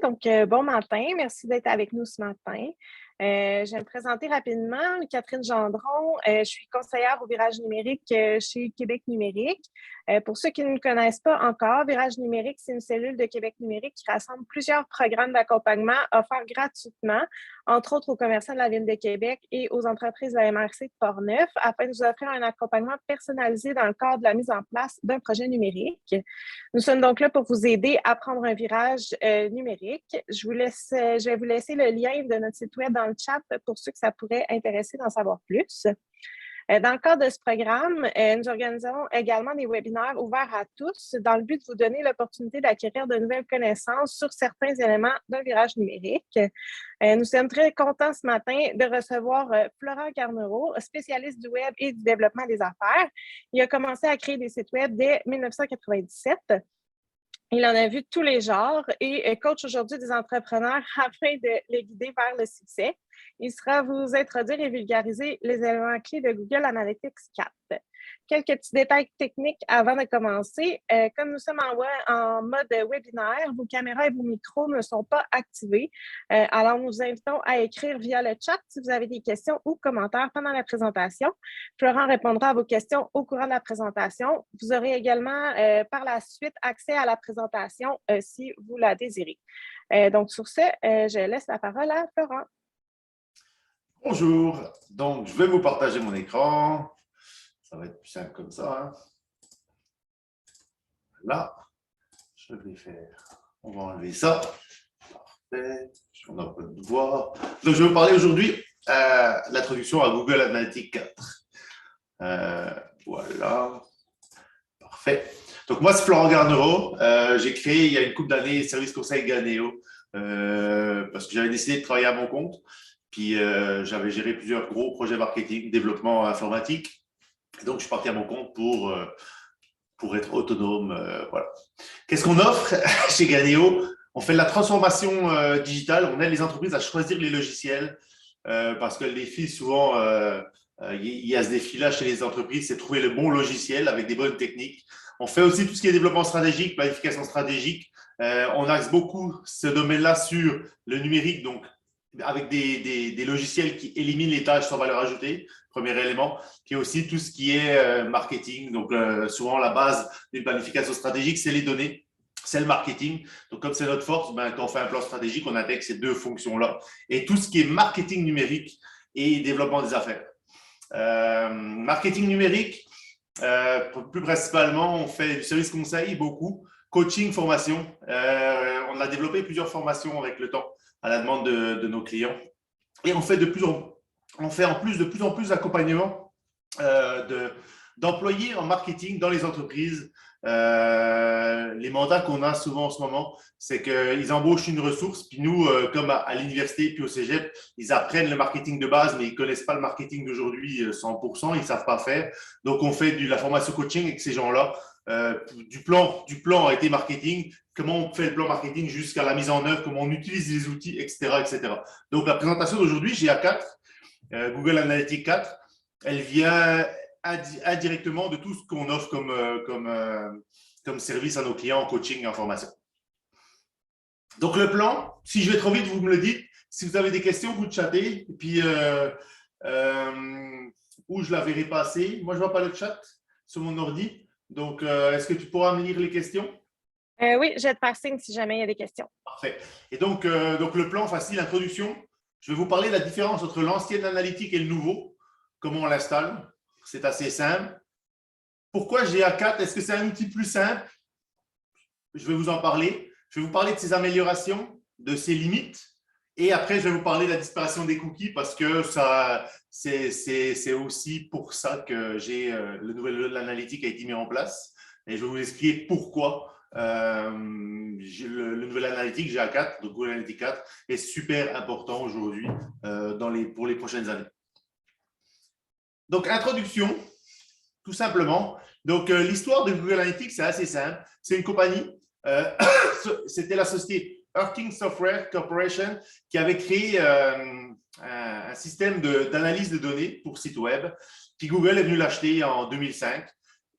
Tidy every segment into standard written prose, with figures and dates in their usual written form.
Donc, bon matin. Merci d'être avec nous ce matin. Je vais me présenter rapidement. Catherine Gendron. Je suis conseillère au Virage numérique chez Québec numérique. Pour ceux qui ne me connaissent pas encore, Virage numérique, c'est une cellule de Québec numérique qui rassemble plusieurs programmes d'accompagnement offerts gratuitement, entre autres aux commerçants de la Ville de Québec et aux entreprises de la MRC de Portneuf, afin de nous offrir un accompagnement personnalisé dans le cadre de la mise en place d'un projet numérique. Nous sommes donc là pour vous aider à prendre un virage numérique. Je vais vous laisser le lien de notre site web dans le chat pour ceux que ça pourrait intéresser d'en savoir plus. Dans le cadre de ce programme, nous organisons également des webinaires ouverts à tous dans le but de vous donner l'opportunité d'acquérir de nouvelles connaissances sur certains éléments d'un virage numérique. Nous sommes très contents ce matin de recevoir Florent Carnereau, spécialiste du web et du développement des affaires. Il a commencé à créer des sites web dès 1997. Il en a vu tous les genres et coach aujourd'hui des entrepreneurs afin de les guider vers le succès. Il sera vous introduire et vulgariser les éléments clés de Google Analytics 4. Quelques petits détails techniques avant de commencer. Comme nous sommes en mode webinaire, vos caméras et vos micros ne sont pas activés. Alors, nous vous invitons à écrire via le chat si vous avez des questions ou commentaires pendant la présentation. Florent répondra à vos questions au courant de la présentation. Vous aurez également par la suite accès à la présentation si vous la désirez. Donc, sur ce, je laisse la parole à Florent. Bonjour, donc je vais vous partager mon écran. Ça va être plus simple comme ça. Hein. Là, je vais faire. On va enlever ça. Parfait. On a pas de voir. Donc, je vais vous parler aujourd'hui de l'introduction à Google Analytics 4. Voilà. Parfait. Donc, moi, c'est Florent Carnereau. J'ai créé il y a une couple d'années Service Conseil Ganeo parce que j'avais décidé de travailler à mon compte. Puis, j'avais géré plusieurs gros projets marketing, développement informatique. Et donc, je suis parti à mon compte pour être autonome. Voilà. Qu'est-ce qu'on offre chez Ganeo? On fait de la transformation digitale. On aide les entreprises à choisir les logiciels parce que le défi, souvent, il y a ce défi-là chez les entreprises, c'est trouver le bon logiciel avec des bonnes techniques. On fait aussi tout ce qui est développement stratégique, planification stratégique. On axe beaucoup ce domaine-là sur le numérique, donc avec des logiciels qui éliminent les tâches sans valeur ajoutée, premier élément. Puis aussi tout ce qui est marketing. Donc, souvent, la base d'une planification stratégique, c'est les données, c'est le marketing. Donc, comme c'est notre force, quand on fait un plan stratégique, on intègre ces deux fonctions-là. Et tout ce qui est marketing numérique et développement des affaires. Marketing numérique, plus principalement, on fait du service conseil, beaucoup. Coaching, formation. On a développé plusieurs formations avec le temps à la demande de nos clients. Et on fait en plus de plus en plus d'accompagnement d'employés en marketing dans les entreprises. Les mandats qu'on a souvent en ce moment, c'est qu'ils embauchent une ressource, puis nous, comme à l'université puis au cégep, ils apprennent le marketing de base, mais ils ne connaissent pas le marketing d'aujourd'hui 100%, ils ne savent pas faire. Donc, on fait de la formation coaching avec ces gens-là. Du plan a été marketing, comment on fait le plan marketing jusqu'à la mise en œuvre, comment on utilise les outils, etc. etc. Donc, la présentation d'aujourd'hui, GA4, Google Analytics 4, elle vient indirectement de tout ce qu'on offre comme service à nos clients en coaching et en formation. Donc, le plan, si je vais trop vite, vous me le dites. Si vous avez des questions, vous chattez. Et puis, où je la verrai passer. Moi, je ne vois pas le chat sur mon ordi. Donc, est-ce que tu pourras me lire les questions? Oui, je vais te faire signe si jamais il y a des questions. Parfait. Et donc le plan facile, introduction. Je vais vous parler de la différence entre l'ancienne analytique et le nouveau. Comment on l'installe? C'est assez simple. Pourquoi GA4? Est-ce que c'est un outil plus simple? Je vais vous en parler. Je vais vous parler de ses améliorations, de ses limites. Et après, je vais vous parler de la disparition des cookies parce que c'est aussi pour ça que le nouvel analytique a été mis en place. Et je vais vous expliquer pourquoi le nouvel analytique GA4, donc Google Analytics 4, est super important aujourd'hui pour les prochaines années. Donc, introduction, tout simplement. Donc, l'histoire de Google Analytics, c'est assez simple. C'est une compagnie, c'était la société Hurting Software Corporation qui avait créé un système d'analyse de données pour site web. Puis Google est venu l'acheter en 2005.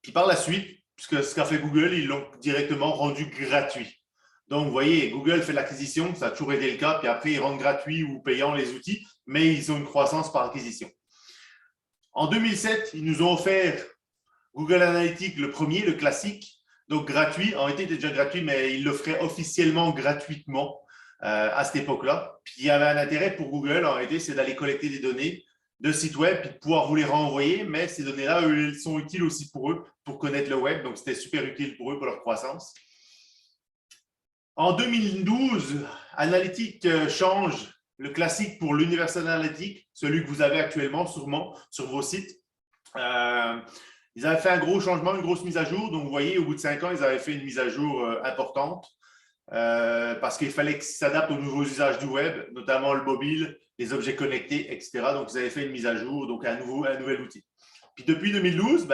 Puis par la suite, puisque ce qu'a fait Google, ils l'ont directement rendu gratuit. Donc, vous voyez, Google fait l'acquisition, ça a toujours été le cas, puis après, ils rendent gratuits ou payants les outils, mais ils ont une croissance par acquisition. En 2007, ils nous ont offert Google Analytics, le premier, le classique, donc gratuit. En réalité, il était déjà gratuit, mais ils l'offraient officiellement gratuitement à cette époque-là. Puis il y avait un intérêt pour Google, en réalité, c'est d'aller collecter des données de sites web puis de pouvoir vous les renvoyer, mais ces données-là, elles sont utiles aussi pour eux, pour connaître le web, donc c'était super utile pour eux, pour leur croissance. En 2012, Analytics change le classique pour l'Universal Analytics, celui que vous avez actuellement sûrement sur vos sites. Ils avaient fait un gros changement, une grosse mise à jour. Donc, vous voyez, au bout de 5 ans, ils avaient fait une mise à jour importante parce qu'il fallait qu'ils s'adaptent aux nouveaux usages du web, notamment le mobile, les objets connectés, etc. Donc, ils avaient fait une mise à jour, donc un nouvel outil. Puis, depuis 2012,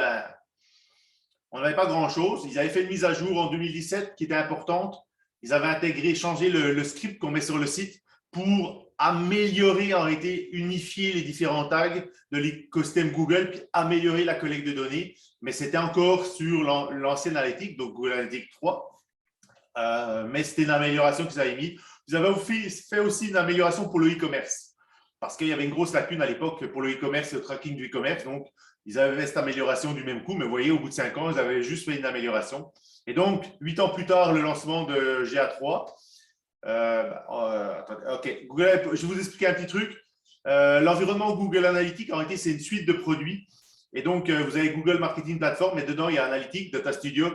on n'avait pas grand-chose. Ils avaient fait une mise à jour en 2017 qui était importante. Ils avaient intégré, changé le script qu'on met sur le site pour améliorer, en réalité, unifier les différents tags de l'écosystème Google, puis améliorer la collecte de données. Mais c'était encore sur l'ancienne Analytics, donc Google Analytics 3. Mais c'était une amélioration qu'ils avaient mis. Ils avaient fait aussi une amélioration pour le e-commerce, parce qu'il y avait une grosse lacune à l'époque pour le e-commerce, le tracking du e-commerce. Donc, ils avaient fait cette amélioration du même coup, mais vous voyez, au bout de 5 ans, ils avaient juste fait une amélioration. Et donc, 8 ans plus tard, le lancement de GA3. OK, Google, je vais vous expliquer un petit truc. L'environnement Google Analytics, en réalité, c'est une suite de produits. Et donc, vous avez Google Marketing Platform, et dedans, il y a Analytics, Data Studio,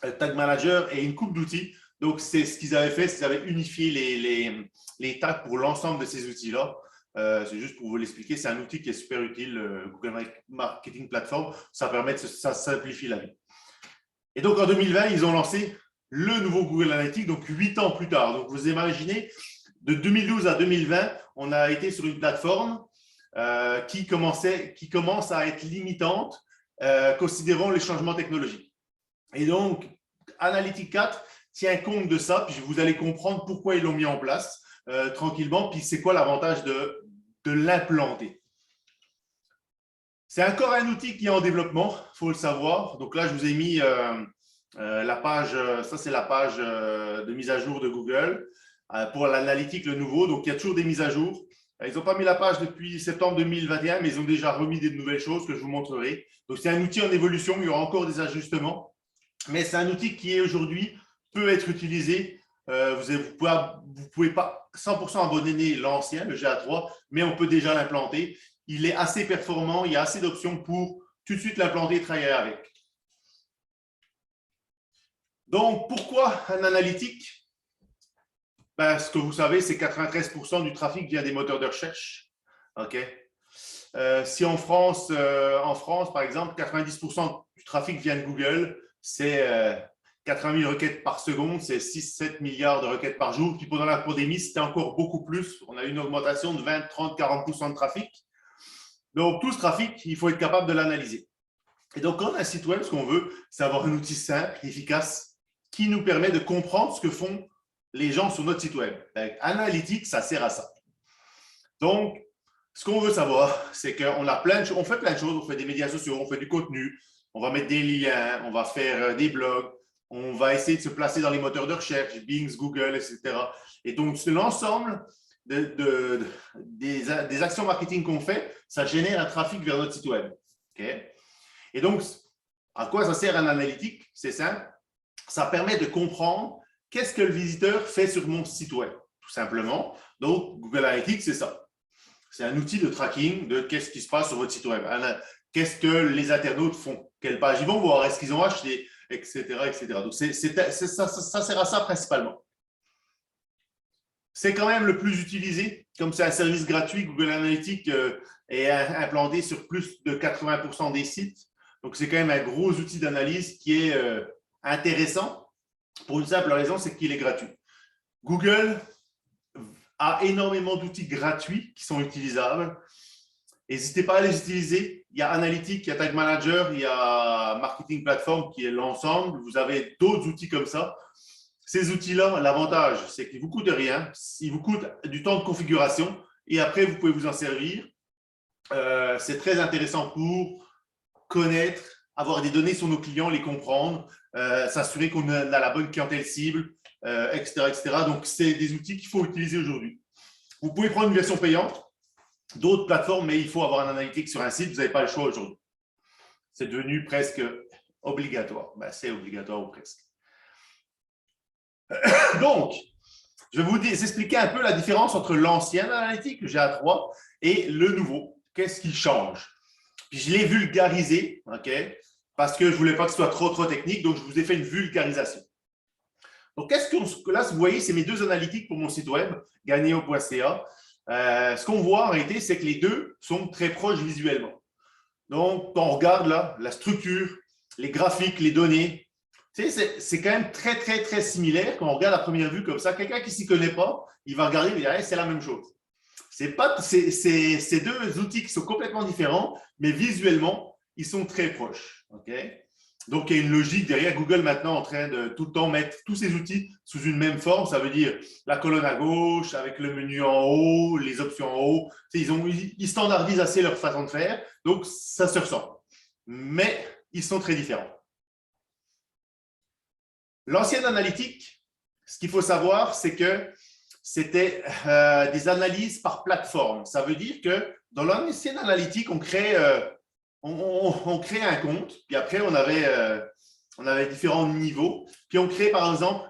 Tag Manager et une couple d'outils. Donc, c'est ce qu'ils avaient fait, c'est qu'ils avaient unifié les tags pour l'ensemble de ces outils-là. C'est juste pour vous l'expliquer, c'est un outil qui est super utile, Google Marketing Platform. Ça permet ça simplifie la vie. Et donc, en 2020, ils ont lancé le nouveau Google Analytics, donc 8 ans plus tard. Donc, vous imaginez, de 2012 à 2020, on a été sur une plateforme qui commence à être limitante, considérant les changements technologiques. Et donc, Analytics 4 tient compte de ça, puis vous allez comprendre pourquoi ils l'ont mis en place tranquillement, puis c'est quoi l'avantage de l'implanter. C'est encore un outil qui est en développement, il faut le savoir. Donc là, je vous ai mis la page, ça c'est la page de mise à jour de Google pour l'analytique, le nouveau. Donc il y a toujours des mises à jour. Ils n'ont pas mis la page depuis septembre 2021, mais ils ont déjà remis des nouvelles choses que je vous montrerai. Donc c'est un outil en évolution, il y aura encore des ajustements, mais c'est un outil qui aujourd'hui peut être utilisé. Vous ne pouvez pas 100% abandonner l'ancien, le GA3, mais on peut déjà l'implanter. Il est assez performant, il y a assez d'options pour tout de suite l'implanter et travailler avec. Donc, pourquoi un analytique? Ce que vous savez, c'est que 93% du trafic vient des moteurs de recherche. Okay. Si en France, par exemple, 90% du trafic vient de Google, c'est 80 000 requêtes par seconde, c'est 6-7 milliards de requêtes par jour. Puis pendant la pandémie, c'était encore beaucoup plus. On a eu une augmentation de 20, 30, 40% de trafic. Donc, tout ce trafic, il faut être capable de l'analyser. Et donc, quand on a un site web, ce qu'on veut, c'est avoir un outil simple, efficace, qui nous permet de comprendre ce que font les gens sur notre site web. Analytics, ça sert à ça. Donc, ce qu'on veut savoir, c'est qu'on a on fait plein de choses. On fait des médias sociaux, on fait du contenu, on va mettre des liens, on va faire des blogs, on va essayer de se placer dans les moteurs de recherche, Bing, Google, etc. Et donc, c'est l'ensemble des actions marketing qu'on fait, ça génère un trafic vers notre site web. Okay? Et donc, à quoi ça sert un analytique? C'est simple. Ça permet de comprendre qu'est-ce que le visiteur fait sur mon site web, tout simplement. Donc, Google Analytics, c'est ça. C'est un outil de tracking de qu'est-ce qui se passe sur votre site web. Qu'est-ce que les internautes font? Quelle page ils vont voir? Est-ce qu'ils ont acheté? Etc. etc. Donc, ça sert à ça principalement. C'est quand même le plus utilisé. Comme c'est un service gratuit, Google Analytics est implanté sur plus de 80% des sites. Donc, c'est quand même un gros outil d'analyse qui est intéressant pour une simple raison, c'est qu'il est gratuit. Google a énormément d'outils gratuits qui sont utilisables. N'hésitez pas à les utiliser. Il y a Analytics, il y a Tag Manager, il y a Marketing Platform qui est l'ensemble. Vous avez d'autres outils comme ça. Ces outils-là, l'avantage, c'est qu'ils ne vous coûtent rien. Ils vous coûtent du temps de configuration et après, vous pouvez vous en servir. C'est très intéressant pour connaître, avoir des données sur nos clients, les comprendre, s'assurer qu'on a la bonne clientèle cible, etc., etc. Donc, c'est des outils qu'il faut utiliser aujourd'hui. Vous pouvez prendre une version payante, d'autres plateformes, mais il faut avoir un analytique sur un site. Vous n'avez pas le choix aujourd'hui. C'est devenu presque obligatoire. Ben, c'est obligatoire ou presque. Donc, je vais vous expliquer un peu la différence entre l'ancien analytique, le GA3, et le nouveau. Qu'est-ce qui change? Puis je l'ai vulgarisé, ok, parce que je ne voulais pas que ce soit trop technique, donc je vous ai fait une vulgarisation. Donc, là, vous voyez, c'est mes deux analytiques pour mon site web, ganeo.ca. Ce qu'on voit en réalité, c'est que les deux sont très proches visuellement. Donc, quand on regarde là, la structure, les graphiques, les données, c'est quand même très similaire quand on regarde à première vue comme ça. Quelqu'un qui ne s'y connaît pas, il va regarder et il va dire, c'est la même chose. C'est deux outils qui sont complètement différents, mais visuellement, ils sont très proches. Okay? Donc, il y a une logique derrière. Google maintenant en train de tout le temps mettre tous ces outils sous une même forme. Ça veut dire la colonne à gauche avec le menu en haut, les options en haut. Ils standardisent assez leur façon de faire. Donc, ça se ressemble. Mais ils sont très différents. L'ancienne analytique, ce qu'il faut savoir, c'est que c'était des analyses par plateforme. Ça veut dire que dans l'ancienne analytique, on crée un compte, puis après, on avait différents niveaux. Puis on crée, par exemple,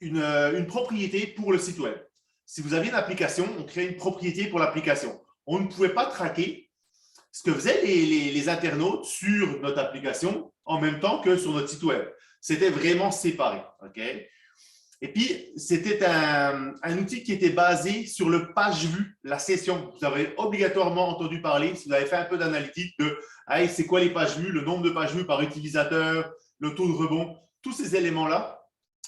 une propriété pour le site web. Si vous aviez une application, on crée une propriété pour l'application. On ne pouvait pas traquer ce que faisaient les internautes sur notre application en même temps que sur notre site web. C'était vraiment séparé. Okay? Et puis, c'était un outil qui était basé sur le page vue, la session. Vous avez obligatoirement entendu parler, si vous avez fait un peu d'analytique, de hey, c'est quoi les pages vues, le nombre de pages vues par utilisateur, le taux de rebond. Tous ces éléments-là,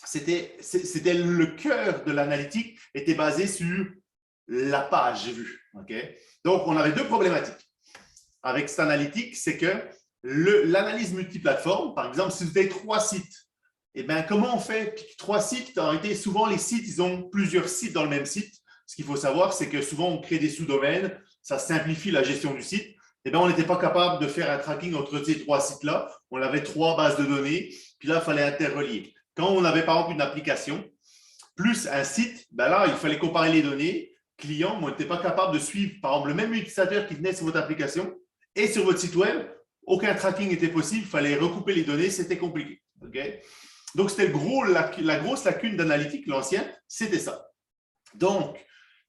c'était le cœur de l'analytique, était basé sur la page vue. Okay? Donc, on avait deux problématiques avec cette analytique, c'est que l'analyse multiplateforme, par exemple, si vous avez 3 sites, eh bien, comment on fait 3 sites? En réalité, souvent, les sites, ils ont plusieurs sites dans le même site. Ce qu'il faut savoir, c'est que souvent, on crée des sous-domaines, ça simplifie la gestion du site. Eh bien, on n'était pas capable de faire un tracking entre ces 3 sites-là. On avait 3 bases de données, puis là, il fallait interrelier. Quand on avait, par exemple, une application, plus un site, ben là, il fallait comparer les données clients, mais on n'était pas capable de suivre, par exemple, le même utilisateur qui venait sur votre application et sur votre site web. Aucun tracking n'était possible, il fallait recouper les données, c'était compliqué. Okay? Donc, c'était la grosse lacune d'analytique, l'ancien, c'était ça. Donc,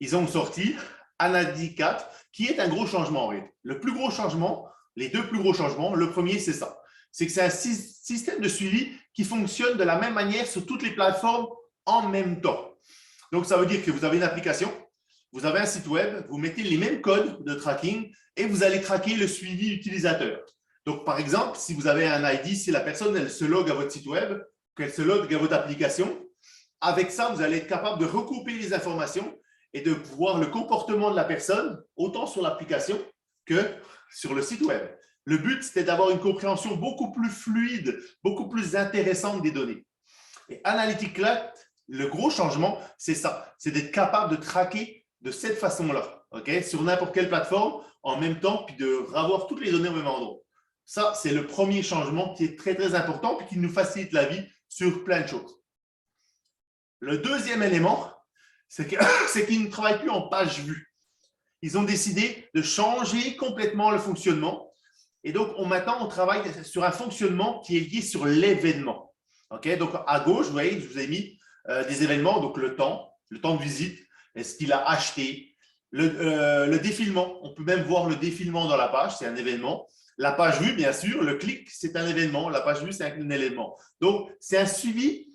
ils ont sorti Analytics 4, qui est un gros changement en réalité. Le plus gros changement, les deux plus gros changements, le premier, c'est ça. C'est que c'est un système de suivi qui fonctionne de la même manière sur toutes les plateformes en même temps. Donc, ça veut dire que vous avez une application, vous avez un site web, vous mettez les mêmes codes de tracking et vous allez traquer le suivi utilisateur. Donc, par exemple, si vous avez un ID, si la personne elle se log à votre site web, qu'elle se log à votre application, avec ça, vous allez être capable de recouper les informations et de voir le comportement de la personne, autant sur l'application que sur le site web. Le but, c'était d'avoir une compréhension beaucoup plus fluide, beaucoup plus intéressante des données. Et Analytics 4, le gros changement, c'est ça, c'est d'être capable de traquer de cette façon-là, okay, sur n'importe quelle plateforme, en même temps, puis de avoir toutes les données au même endroit. Ça, c'est le premier changement qui est très important, puis qui nous facilite la vie sur plein de choses. Le deuxième élément, c'est qu'ils ne travaillent plus en page vue. Ils ont décidé de changer complètement le fonctionnement. Et donc, maintenant, on travaille sur un fonctionnement qui est lié sur l'événement. Okay? Donc, à gauche, vous voyez, je vous ai mis des événements, donc le temps de visite, est-ce qu'il a acheté, le défilement. On peut même voir le défilement dans la page, c'est un événement. La page vue, bien sûr, le clic, c'est un événement. La page vue, c'est un événement. Donc, c'est un suivi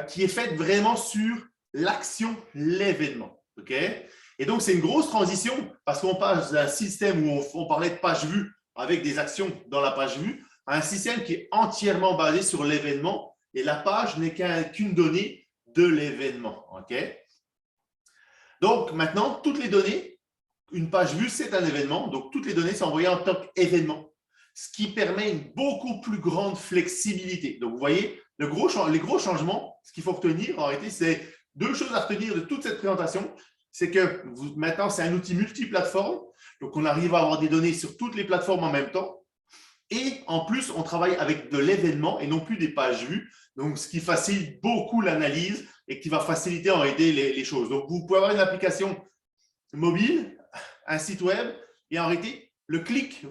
qui est fait vraiment sur l'action, l'événement. Okay? Et donc, c'est une grosse transition parce qu'on passe d'un système où on parlait de page vue avec des actions dans la page vue à un système qui est entièrement basé sur l'événement et la page n'est qu'une donnée de l'événement. Okay? Donc, maintenant, toutes les données, une page vue, c'est un événement. Donc, toutes les données sont envoyées en tant qu'événement, ce qui permet une beaucoup plus grande flexibilité. Donc, vous voyez, les gros changements, ce qu'il faut retenir, en réalité, c'est 2 choses à retenir de toute cette présentation. C'est que maintenant, c'est un outil multiplateforme. Donc, on arrive à avoir des données sur toutes les plateformes en même temps. Et en plus, on travaille avec de l'événement et non plus des pages vues. Donc, ce qui facilite beaucoup l'analyse et qui va faciliter en réalité les choses. Donc, vous pouvez avoir une application mobile, un site web, et en réalité, le clic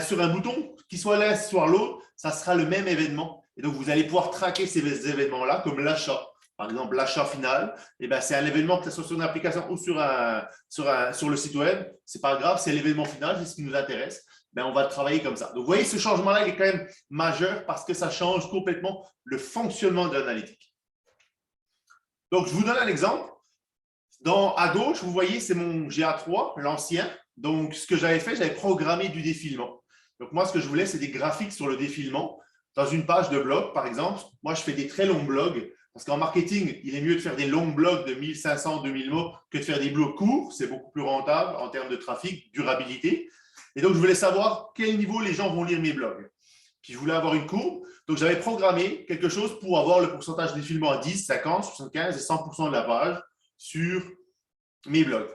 sur un bouton, qu'il soit l'un, soit l'autre, ça sera le même événement. Et donc, vous allez pouvoir traquer ces événements-là, comme l'achat. Par exemple, l'achat final, c'est un événement, que ce soit sur une application ou sur le site web, ce n'est pas grave, c'est l'événement final, c'est ce qui nous intéresse. On va travailler comme ça. Donc, vous voyez, ce changement-là est quand même majeur parce que ça change complètement le fonctionnement de l'analytique. Donc, je vous donne un exemple. À gauche, vous voyez, c'est mon GA3, l'ancien. Donc, ce que j'avais fait, j'avais programmé du défilement. Donc, moi, ce que je voulais, c'est des graphiques sur le défilement. Dans une page de blog, par exemple, moi, je fais des très longs blogs parce qu'en marketing, il est mieux de faire des longs blogs de 1500, 2000 mots que de faire des blogs courts. C'est beaucoup plus rentable en termes de trafic, durabilité. Et donc, je voulais savoir quel niveau les gens vont lire mes blogs. Puis, je voulais avoir une courbe. Donc, j'avais programmé quelque chose pour avoir le pourcentage de défilement à 10, 50, 75 et 100% de la page sur mes blogs.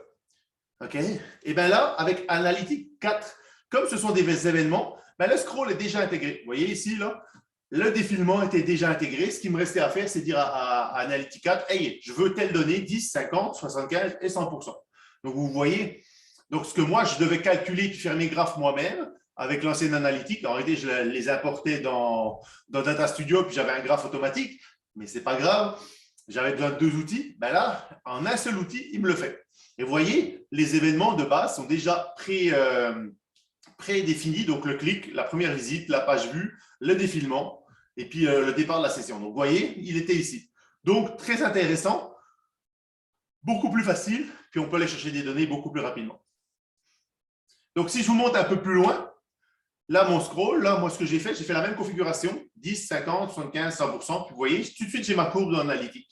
OK? Et bien là, avec Analytics 4, comme ce sont des événements, le scroll est déjà intégré. Vous voyez ici, là, le défilement était déjà intégré. Ce qui me restait à faire, c'est dire à Analytics 4, hey, je veux telle donnée, 10, 50, 75 et 100%. Donc, vous voyez, donc ce que moi, je devais calculer puis faire mes graphes moi-même avec l'ancienne Analytics. En réalité, je les importais dans Data Studio, puis j'avais un graphe automatique, mais ce n'est pas grave. J'avais besoin de 2 outils. Là, en un seul outil, il me le fait. Et vous voyez, les événements de base sont déjà prédéfinis. Donc, le clic, la première visite, la page vue, le défilement et puis le départ de la session. Donc, vous voyez, il était ici. Donc, très intéressant, beaucoup plus facile, puis on peut aller chercher des données beaucoup plus rapidement. Donc, si je vous monte un peu plus loin, là, mon scroll, là, moi, ce que j'ai fait la même configuration, 10, 50, 75, 100%. Puis vous voyez, tout de suite, j'ai ma courbe dans Analytics.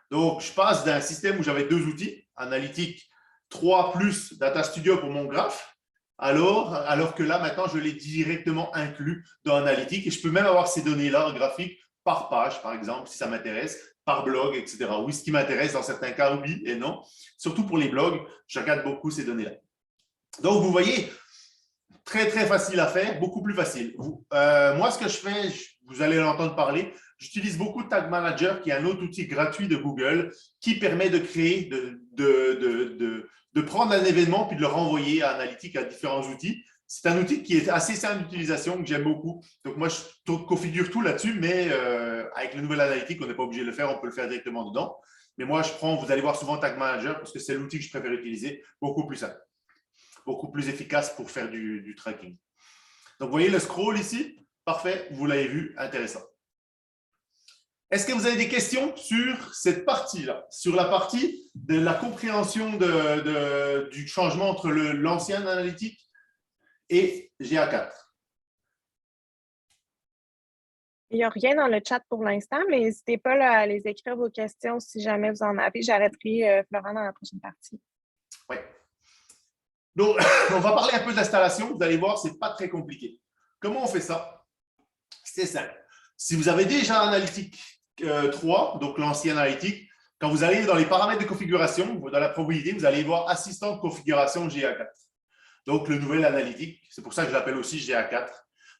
Donc, je passe d'un système où j'avais 2 outils, Analytics 3 plus Data Studio pour mon graphe, alors que là, maintenant, je l'ai directement inclus dans Analytics et je peux même avoir ces données-là graphiques par page, par exemple, si ça m'intéresse, par blog, etc. Oui, ce qui m'intéresse dans certains cas, oui et non. Surtout pour les blogs, je regarde beaucoup ces données-là. Donc, vous voyez, très, très facile à faire, beaucoup plus facile. Moi, ce que je fais, vous allez l'entendre parler, j'utilise beaucoup Tag Manager, qui est un autre outil gratuit de Google qui permet de créer, de prendre un événement puis de le renvoyer à Analytics, à différents outils. C'est un outil qui est assez simple d'utilisation, que j'aime beaucoup. Donc, moi, je configure tout là-dessus, mais avec le nouvel Analytics, on n'est pas obligé de le faire, on peut le faire directement dedans. Mais moi, vous allez voir souvent Tag Manager parce que c'est l'outil que je préfère utiliser, beaucoup plus simple, beaucoup plus efficace pour faire du tracking. Donc, vous voyez le scroll ici? Parfait, vous l'avez vu, intéressant. Est-ce que vous avez des questions sur cette partie-là, sur la partie de la compréhension du changement entre l'ancien analytique et GA4? Il n'y a rien dans le chat pour l'instant, mais n'hésitez pas là, à les écrire vos questions si jamais vous en avez. J'arrêterai Florent dans la prochaine partie. Oui. Donc, on va parler un peu d'installation. Vous allez voir, ce n'est pas très compliqué. Comment on fait ça? C'est simple. Si vous avez déjà Analytics 3, donc l'ancien Analytics, quand vous allez dans les paramètres de configuration, dans la probabilité, vous allez voir assistant de configuration GA4. Donc, le nouvel Analytics, c'est pour ça que je l'appelle aussi GA4.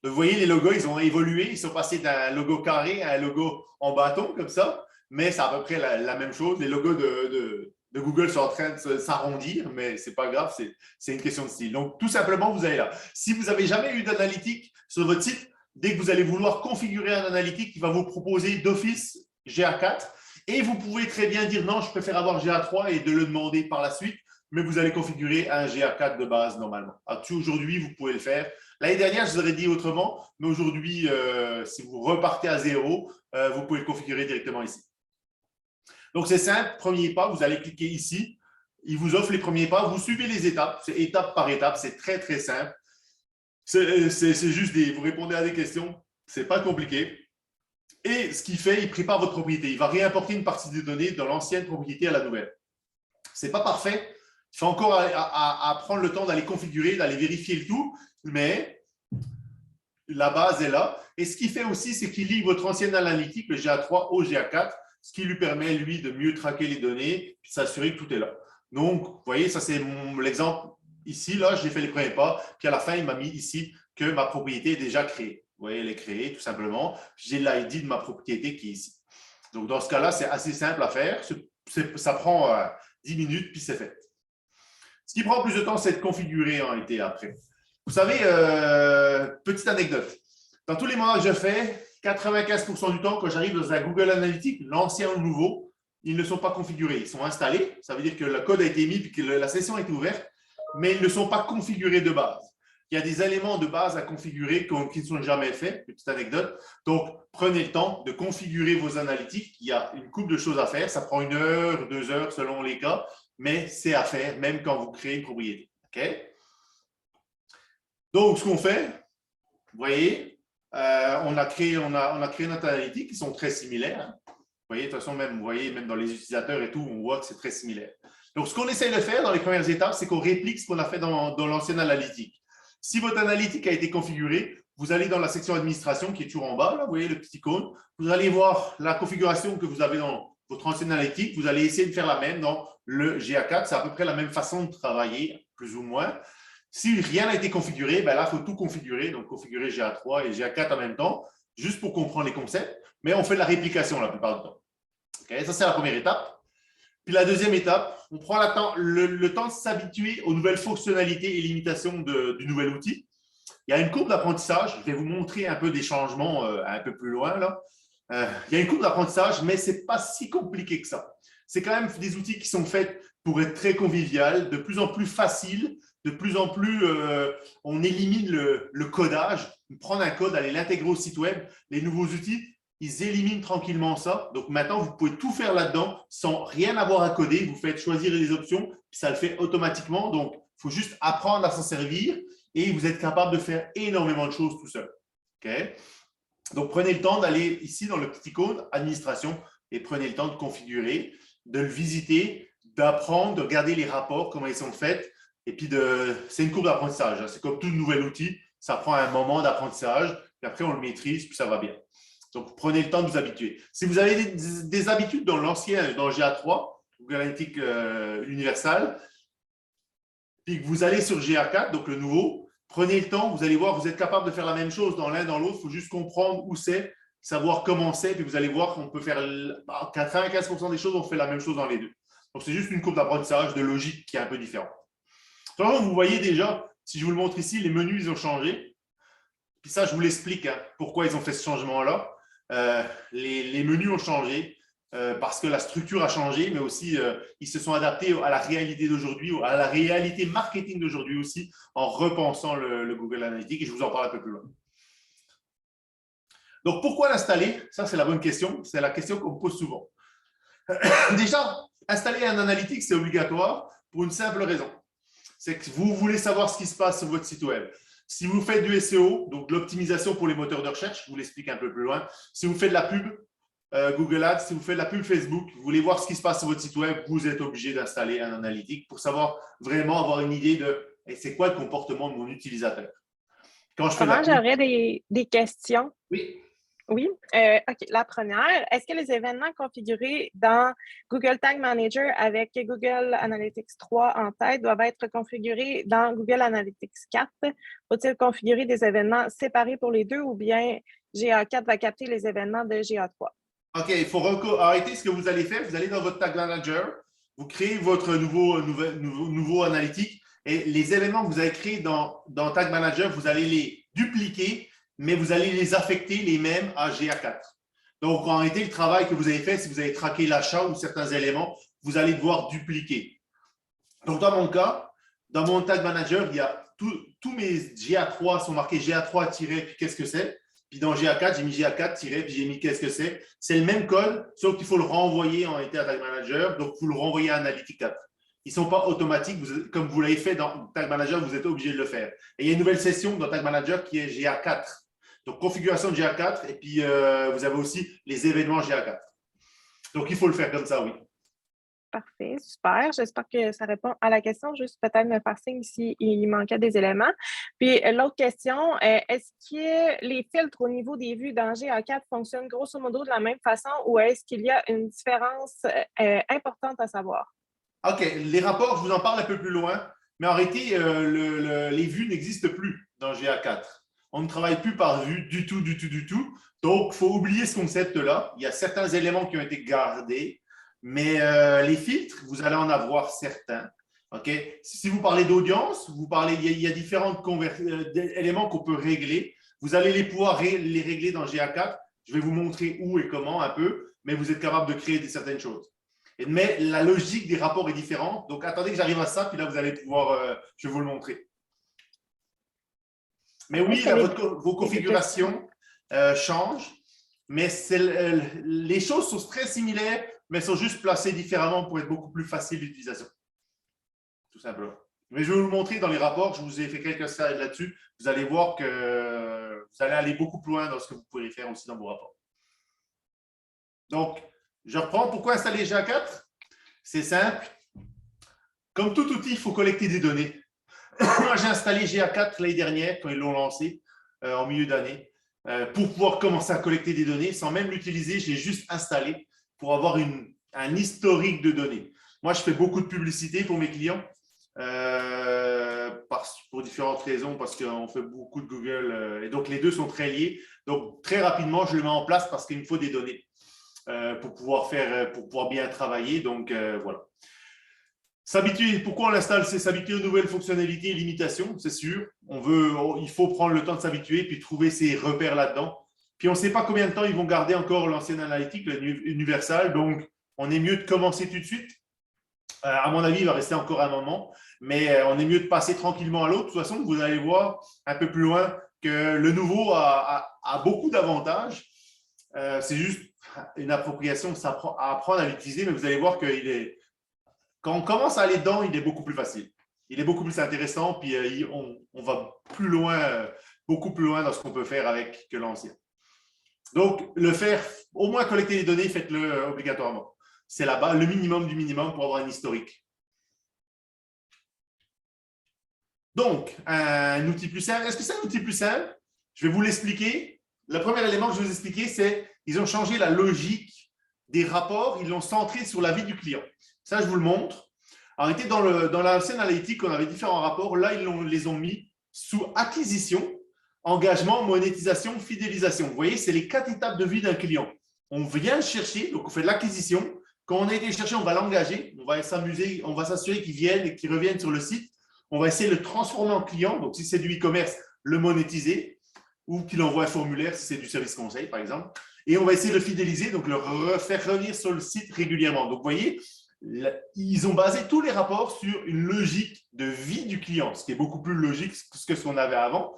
Donc, vous voyez, les logos, ils ont évolué. Ils sont passés d'un logo carré à un logo en bâton, comme ça. Mais c'est à peu près la même chose. Les logos de Google sont en train de s'arrondir, mais ce n'est pas grave, c'est une question de style. Donc, tout simplement, vous allez là. Si vous n'avez jamais eu d'analytique sur votre site, dès que vous allez vouloir configurer un analytique, il va vous proposer d'office GA4. Et vous pouvez très bien dire non, je préfère avoir GA3 et de le demander par la suite, mais vous allez configurer un GA4 de base normalement. Aujourd'hui, vous pouvez le faire. L'année dernière, je vous aurais dit autrement, mais aujourd'hui, si vous repartez à zéro, vous pouvez le configurer directement ici. Donc, c'est simple. Premier pas, vous allez cliquer ici. Il vous offre les premiers pas. Vous suivez les étapes. C'est étape par étape. C'est très, très simple. C'est juste vous répondez à des questions. Ce n'est pas compliqué. Et ce qu'il fait, il prépare votre propriété. Il va réimporter une partie des données de l'ancienne propriété à la nouvelle. Ce n'est pas parfait. Il faut encore à prendre le temps d'aller configurer, d'aller vérifier le tout, mais la base est là. Et ce qu'il fait aussi, c'est qu'il lie votre ancienne analytique, le GA3 au GA4, ce qui lui permet, lui, de mieux traquer les données et s'assurer que tout est là. Donc, vous voyez, ça, c'est l'exemple ici. Là, j'ai fait les premiers pas. Puis, à la fin, il m'a mis ici que ma propriété est déjà créée. Vous voyez, elle est créée, tout simplement. J'ai l'ID de ma propriété qui est ici. Donc, dans ce cas-là, c'est assez simple à faire. Ça prend 10 minutes, puis c'est fait. Ce qui prend plus de temps, c'est de configurer en réalité après. Vous savez, petite anecdote. Dans tous les moments que je fais, 95% du temps, quand j'arrive dans un Google Analytics, l'ancien ou le nouveau, ils ne sont pas configurés. Ils sont installés. Ça veut dire que le code a été mis et que la session a été ouverte, mais ils ne sont pas configurés de base. Il y a des éléments de base à configurer qui ne sont jamais faits. Petite anecdote. Donc, prenez le temps de configurer vos analytiques. Il y a une couple de choses à faire. Ça prend 1 heure, 2 heures selon les cas, mais c'est à faire même quand vous créez une propriété. OK? Donc, ce qu'on fait, vous voyez, on a créé notre analytique qui sont très similaires. Vous voyez, de toute façon, même, vous voyez, même dans les utilisateurs et tout, on voit que c'est très similaire. Donc, ce qu'on essaie de faire dans les premières étapes, c'est qu'on réplique ce qu'on a fait dans l'ancienne analytique. Si votre analytique a été configurée, vous allez dans la section administration qui est toujours en bas, là, vous voyez le petit icône. Vous allez voir la configuration que vous avez dans votre ancienne analytique. Vous allez essayer de faire la même dans le GA4. C'est à peu près la même façon de travailler, plus ou moins. Si rien n'a été configuré, ben là, il faut tout configurer. Donc, configurer GA3 et GA4 en même temps, juste pour comprendre les concepts. Mais on fait de la réplication la plupart du temps. Okay, ça, c'est la première étape. Puis la deuxième étape, on prend le temps de s'habituer aux nouvelles fonctionnalités et limitations du nouvel outil. Il y a une courbe d'apprentissage. Je vais vous montrer un peu des changements un peu plus loin, là. Il y a une courbe d'apprentissage, mais ce n'est pas si compliqué que ça. C'est quand même des outils qui sont faits pour être très convivial, de plus en plus facile, de plus en plus, on élimine le codage, prendre un code, aller l'intégrer au site web. Les nouveaux outils, ils éliminent tranquillement ça. Donc maintenant, vous pouvez tout faire là-dedans sans rien avoir à coder. Vous faites choisir les options, puis ça le fait automatiquement. Donc, il faut juste apprendre à s'en servir et vous êtes capable de faire énormément de choses tout seul. Okay? Donc, prenez le temps d'aller ici dans le petit icône administration et prenez le temps de configurer, de le visiter, d'apprendre, de regarder les rapports, comment ils sont faits. Et puis, c'est une courbe d'apprentissage. C'est comme tout nouvel outil. Ça prend un moment d'apprentissage. Puis après, on le maîtrise, puis ça va bien. Donc, prenez le temps de vous habituer. Si vous avez des habitudes dans l'ancien, dans GA3, Google Analytics Universal, puis que vous allez sur GA4, donc le nouveau, prenez le temps, vous allez voir, vous êtes capable de faire la même chose dans l'un, dans l'autre. Il faut juste comprendre où c'est, savoir comment c'est, puis vous allez voir qu'on peut faire 95% des choses, on fait la même chose dans les deux. Donc, c'est juste une courbe d'apprentissage de logique qui est un peu différente. Donc, vous voyez déjà, si je vous le montre ici, les menus, ils ont changé. Puis ça, je vous l'explique, hein, pourquoi ils ont fait ce changement-là. Les menus ont changé parce que la structure a changé, mais aussi ils se sont adaptés à la réalité d'aujourd'hui, à la réalité marketing d'aujourd'hui aussi, en repensant le Google Analytics, et je vous en parle un peu plus loin. Donc, pourquoi l'installer? Ça, c'est la bonne question. C'est la question qu'on me pose souvent. Déjà, installer un Analytics, c'est obligatoire pour une simple raison. C'est que vous voulez savoir ce qui se passe sur votre site web. Si vous faites du SEO, donc l'optimisation pour les moteurs de recherche, je vous l'explique un peu plus loin. Si vous faites de la pub Google Ads, si vous faites de la pub Facebook, vous voulez voir ce qui se passe sur votre site web, vous êtes obligé d'installer un analytique pour savoir vraiment avoir une idée de c'est quoi le comportement de mon utilisateur. Quand je fais j'aurais des questions. Oui. Oui. OK. La première, est-ce que les événements configurés dans Google Tag Manager avec Google Analytics 3 en tête doivent être configurés dans Google Analytics 4? Faut-il configurer des événements séparés pour les deux ou bien GA4 va capter les événements de GA3? OK. Il faut arrêter ce que vous allez faire. Vous allez dans votre Tag Manager, vous créez votre nouveau analytique et les événements que vous avez créés dans Tag Manager, vous allez les dupliquer, mais vous allez les affecter les mêmes à GA4. Donc, en réalité, le travail que vous avez fait, si vous avez traqué l'achat ou certains éléments, vous allez devoir dupliquer. Donc, dans mon cas, dans mon Tag Manager, il y a tous mes GA3 sont marqués GA3- puis qu'est-ce que c'est? Puis dans GA4, j'ai mis GA4- puis j'ai mis qu'est-ce que c'est? C'est le même code, sauf qu'il faut le renvoyer en réalité à Tag Manager. Donc, vous le renvoyez à Analytics 4. Ils ne sont pas automatiques. Comme vous l'avez fait dans Tag Manager, vous êtes obligé de le faire. Et il y a une nouvelle session dans Tag Manager qui est GA4. Donc, configuration de GA4 et puis vous avez aussi les événements GA4. Donc, il faut le faire comme ça, oui. Parfait, super. J'espère que ça répond à la question. Juste peut-être me faire signe s'il manquait des éléments. Puis l'autre question, est-ce que les filtres au niveau des vues dans GA4 fonctionnent grosso modo de la même façon ou est-ce qu'il y a une différence importante à savoir? OK. Les rapports, je vous en parle un peu plus loin, mais en réalité, les vues n'existent plus dans GA4. On ne travaille plus par vue du tout, du tout, du tout. Donc, il faut oublier ce concept-là. Il y a certains éléments qui ont été gardés, mais les filtres, vous allez en avoir certains. Okay? Si vous parlez d'audience, il y a différents éléments qu'on peut régler. Vous allez les pouvoir les régler dans GA4. Je vais vous montrer où et comment un peu, mais vous êtes capable de créer certaines choses. Mais la logique des rapports est différente. Donc, attendez que j'arrive à ça, puis là, vous allez pouvoir, je vais vous le montrer. Mais oui, vos configurations changent, mais les choses sont très similaires, mais sont juste placées différemment pour être beaucoup plus facile d'utilisation. Tout simplement. Mais je vais vous le montrer dans les rapports. Je vous ai fait quelques slides là-dessus. Vous allez voir que vous allez aller beaucoup plus loin dans ce que vous pourrez faire aussi dans vos rapports. Donc, je reprends. Pourquoi installer GA4? C'est simple. Comme tout outil, il faut collecter des données. Moi, j'ai installé GA4 l'année dernière, quand ils l'ont lancé en milieu d'année, pour pouvoir commencer à collecter des données sans même l'utiliser. Je l'ai juste installé pour avoir un historique de données. Moi, je fais beaucoup de publicité pour mes clients pour différentes raisons, parce qu'on fait beaucoup de Google et donc les deux sont très liés. Donc, très rapidement, je le mets en place parce qu'il me faut des données pour pouvoir bien travailler. Donc, voilà. S'habituer, pourquoi on l'installe? C'est s'habituer aux nouvelles fonctionnalités et limitations, c'est sûr. Il faut prendre le temps de s'habituer puis trouver ses repères là-dedans. Puis on ne sait pas combien de temps ils vont garder encore l'ancienne analytique, l'universal. Donc, on est mieux de commencer tout de suite. À mon avis, il va rester encore un moment, mais on est mieux de passer tranquillement à l'autre. De toute façon, vous allez voir un peu plus loin que le nouveau a beaucoup d'avantages. C'est juste une appropriation à apprendre à l'utiliser, mais vous allez voir quand on commence à aller dedans, il est beaucoup plus facile. Il est beaucoup plus intéressant, puis on va plus loin, beaucoup plus loin dans ce qu'on peut faire avec que l'ancien. Donc, le faire, au moins collecter les données, faites-le obligatoirement. C'est là-bas le minimum du minimum pour avoir un historique. Donc, un outil plus simple. Est-ce que c'est un outil plus simple? Je vais vous l'expliquer. Le premier élément que je vais vous expliquer, c'est qu'ils ont changé la logique des rapports. Ils l'ont centré sur la vie du client. Ça, je vous le montre. En réalité, dans l'ancienne analytique, on avait différents rapports. Là, ils les ont mis sous acquisition, engagement, monétisation, fidélisation. Vous voyez, c'est les 4 étapes de vie d'un client. On vient le chercher, donc on fait de l'acquisition. Quand on a été chercher, on va l'engager. On va s'amuser, on va s'assurer qu'il vienne et qu'il revienne sur le site. On va essayer de le transformer en client. Donc, si c'est du e-commerce, le monétiser ou qu'il envoie un formulaire si c'est du service conseil, par exemple. Et on va essayer de le fidéliser, donc le faire revenir sur le site régulièrement. Donc, vous voyez, ils ont basé tous les rapports sur une logique de vie du client, ce qui est beaucoup plus logique que ce qu'on avait avant.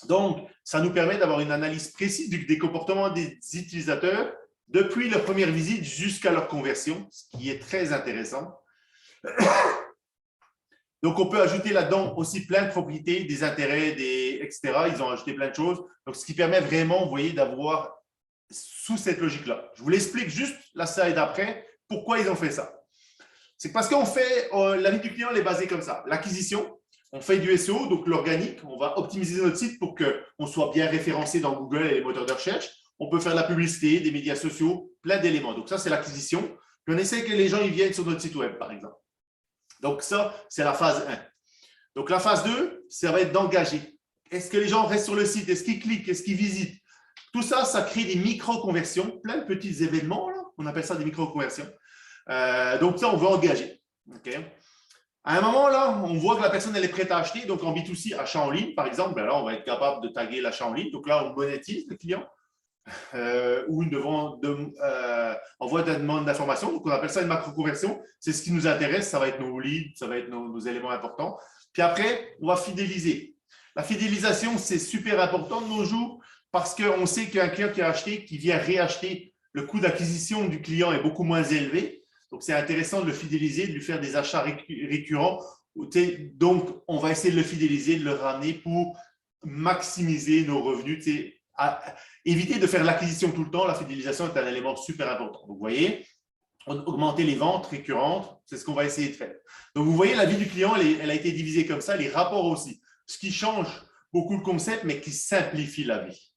Donc, ça nous permet d'avoir une analyse précise des comportements des utilisateurs depuis leur première visite jusqu'à leur conversion, ce qui est très intéressant. Donc, on peut ajouter là-dedans aussi plein de propriétés, des intérêts, etc. Ils ont ajouté plein de choses. Donc, ce qui permet vraiment, vous voyez, d'avoir sous cette logique-là. Je vous l'explique juste la slide d'après. Pourquoi ils ont fait ça? C'est parce qu'on fait, la vie du client, elle est basée comme ça. L'acquisition, on fait du SEO, donc l'organique. On va optimiser notre site pour qu'on soit bien référencé dans Google et les moteurs de recherche. On peut faire de la publicité, des médias sociaux, plein d'éléments. Donc, ça, c'est l'acquisition. Puis, on essaie que les gens ils viennent sur notre site web, par exemple. Donc, ça, c'est la phase 1. Donc, la phase 2, ça va être d'engager. Est-ce que les gens restent sur le site? Est-ce qu'ils cliquent? Est-ce qu'ils visitent? Tout ça, ça crée des micro-conversions, plein de petits événements. Là. On appelle ça des micro-conversions. Donc, ça, on veut engager. Okay. À un moment, là, on voit que la personne elle est prête à acheter. Donc, en B2C, achat en ligne, par exemple, ben là, on va être capable de taguer l'achat en ligne. Donc, là, on monétise le client. Ou envoie une demande d'information. Donc, on appelle ça une macro-conversion. C'est ce qui nous intéresse. Ça va être nos leads, ça va être nos éléments importants. Puis après, on va fidéliser. La fidélisation, c'est super important de nos jours parce qu'on sait qu'un client qui a acheté, qui vient réacheter, le coût d'acquisition du client est beaucoup moins élevé. Donc, c'est intéressant de le fidéliser, de lui faire des achats récurrents. Donc, on va essayer de le fidéliser, de le ramener pour maximiser nos revenus. Éviter de faire l'acquisition tout le temps. La fidélisation est un élément super important. Donc, vous voyez, augmenter les ventes récurrentes, c'est ce qu'on va essayer de faire. Donc, vous voyez, la vie du client, elle a été divisée comme ça, les rapports aussi. Ce qui change beaucoup le concept, mais qui simplifie la vie.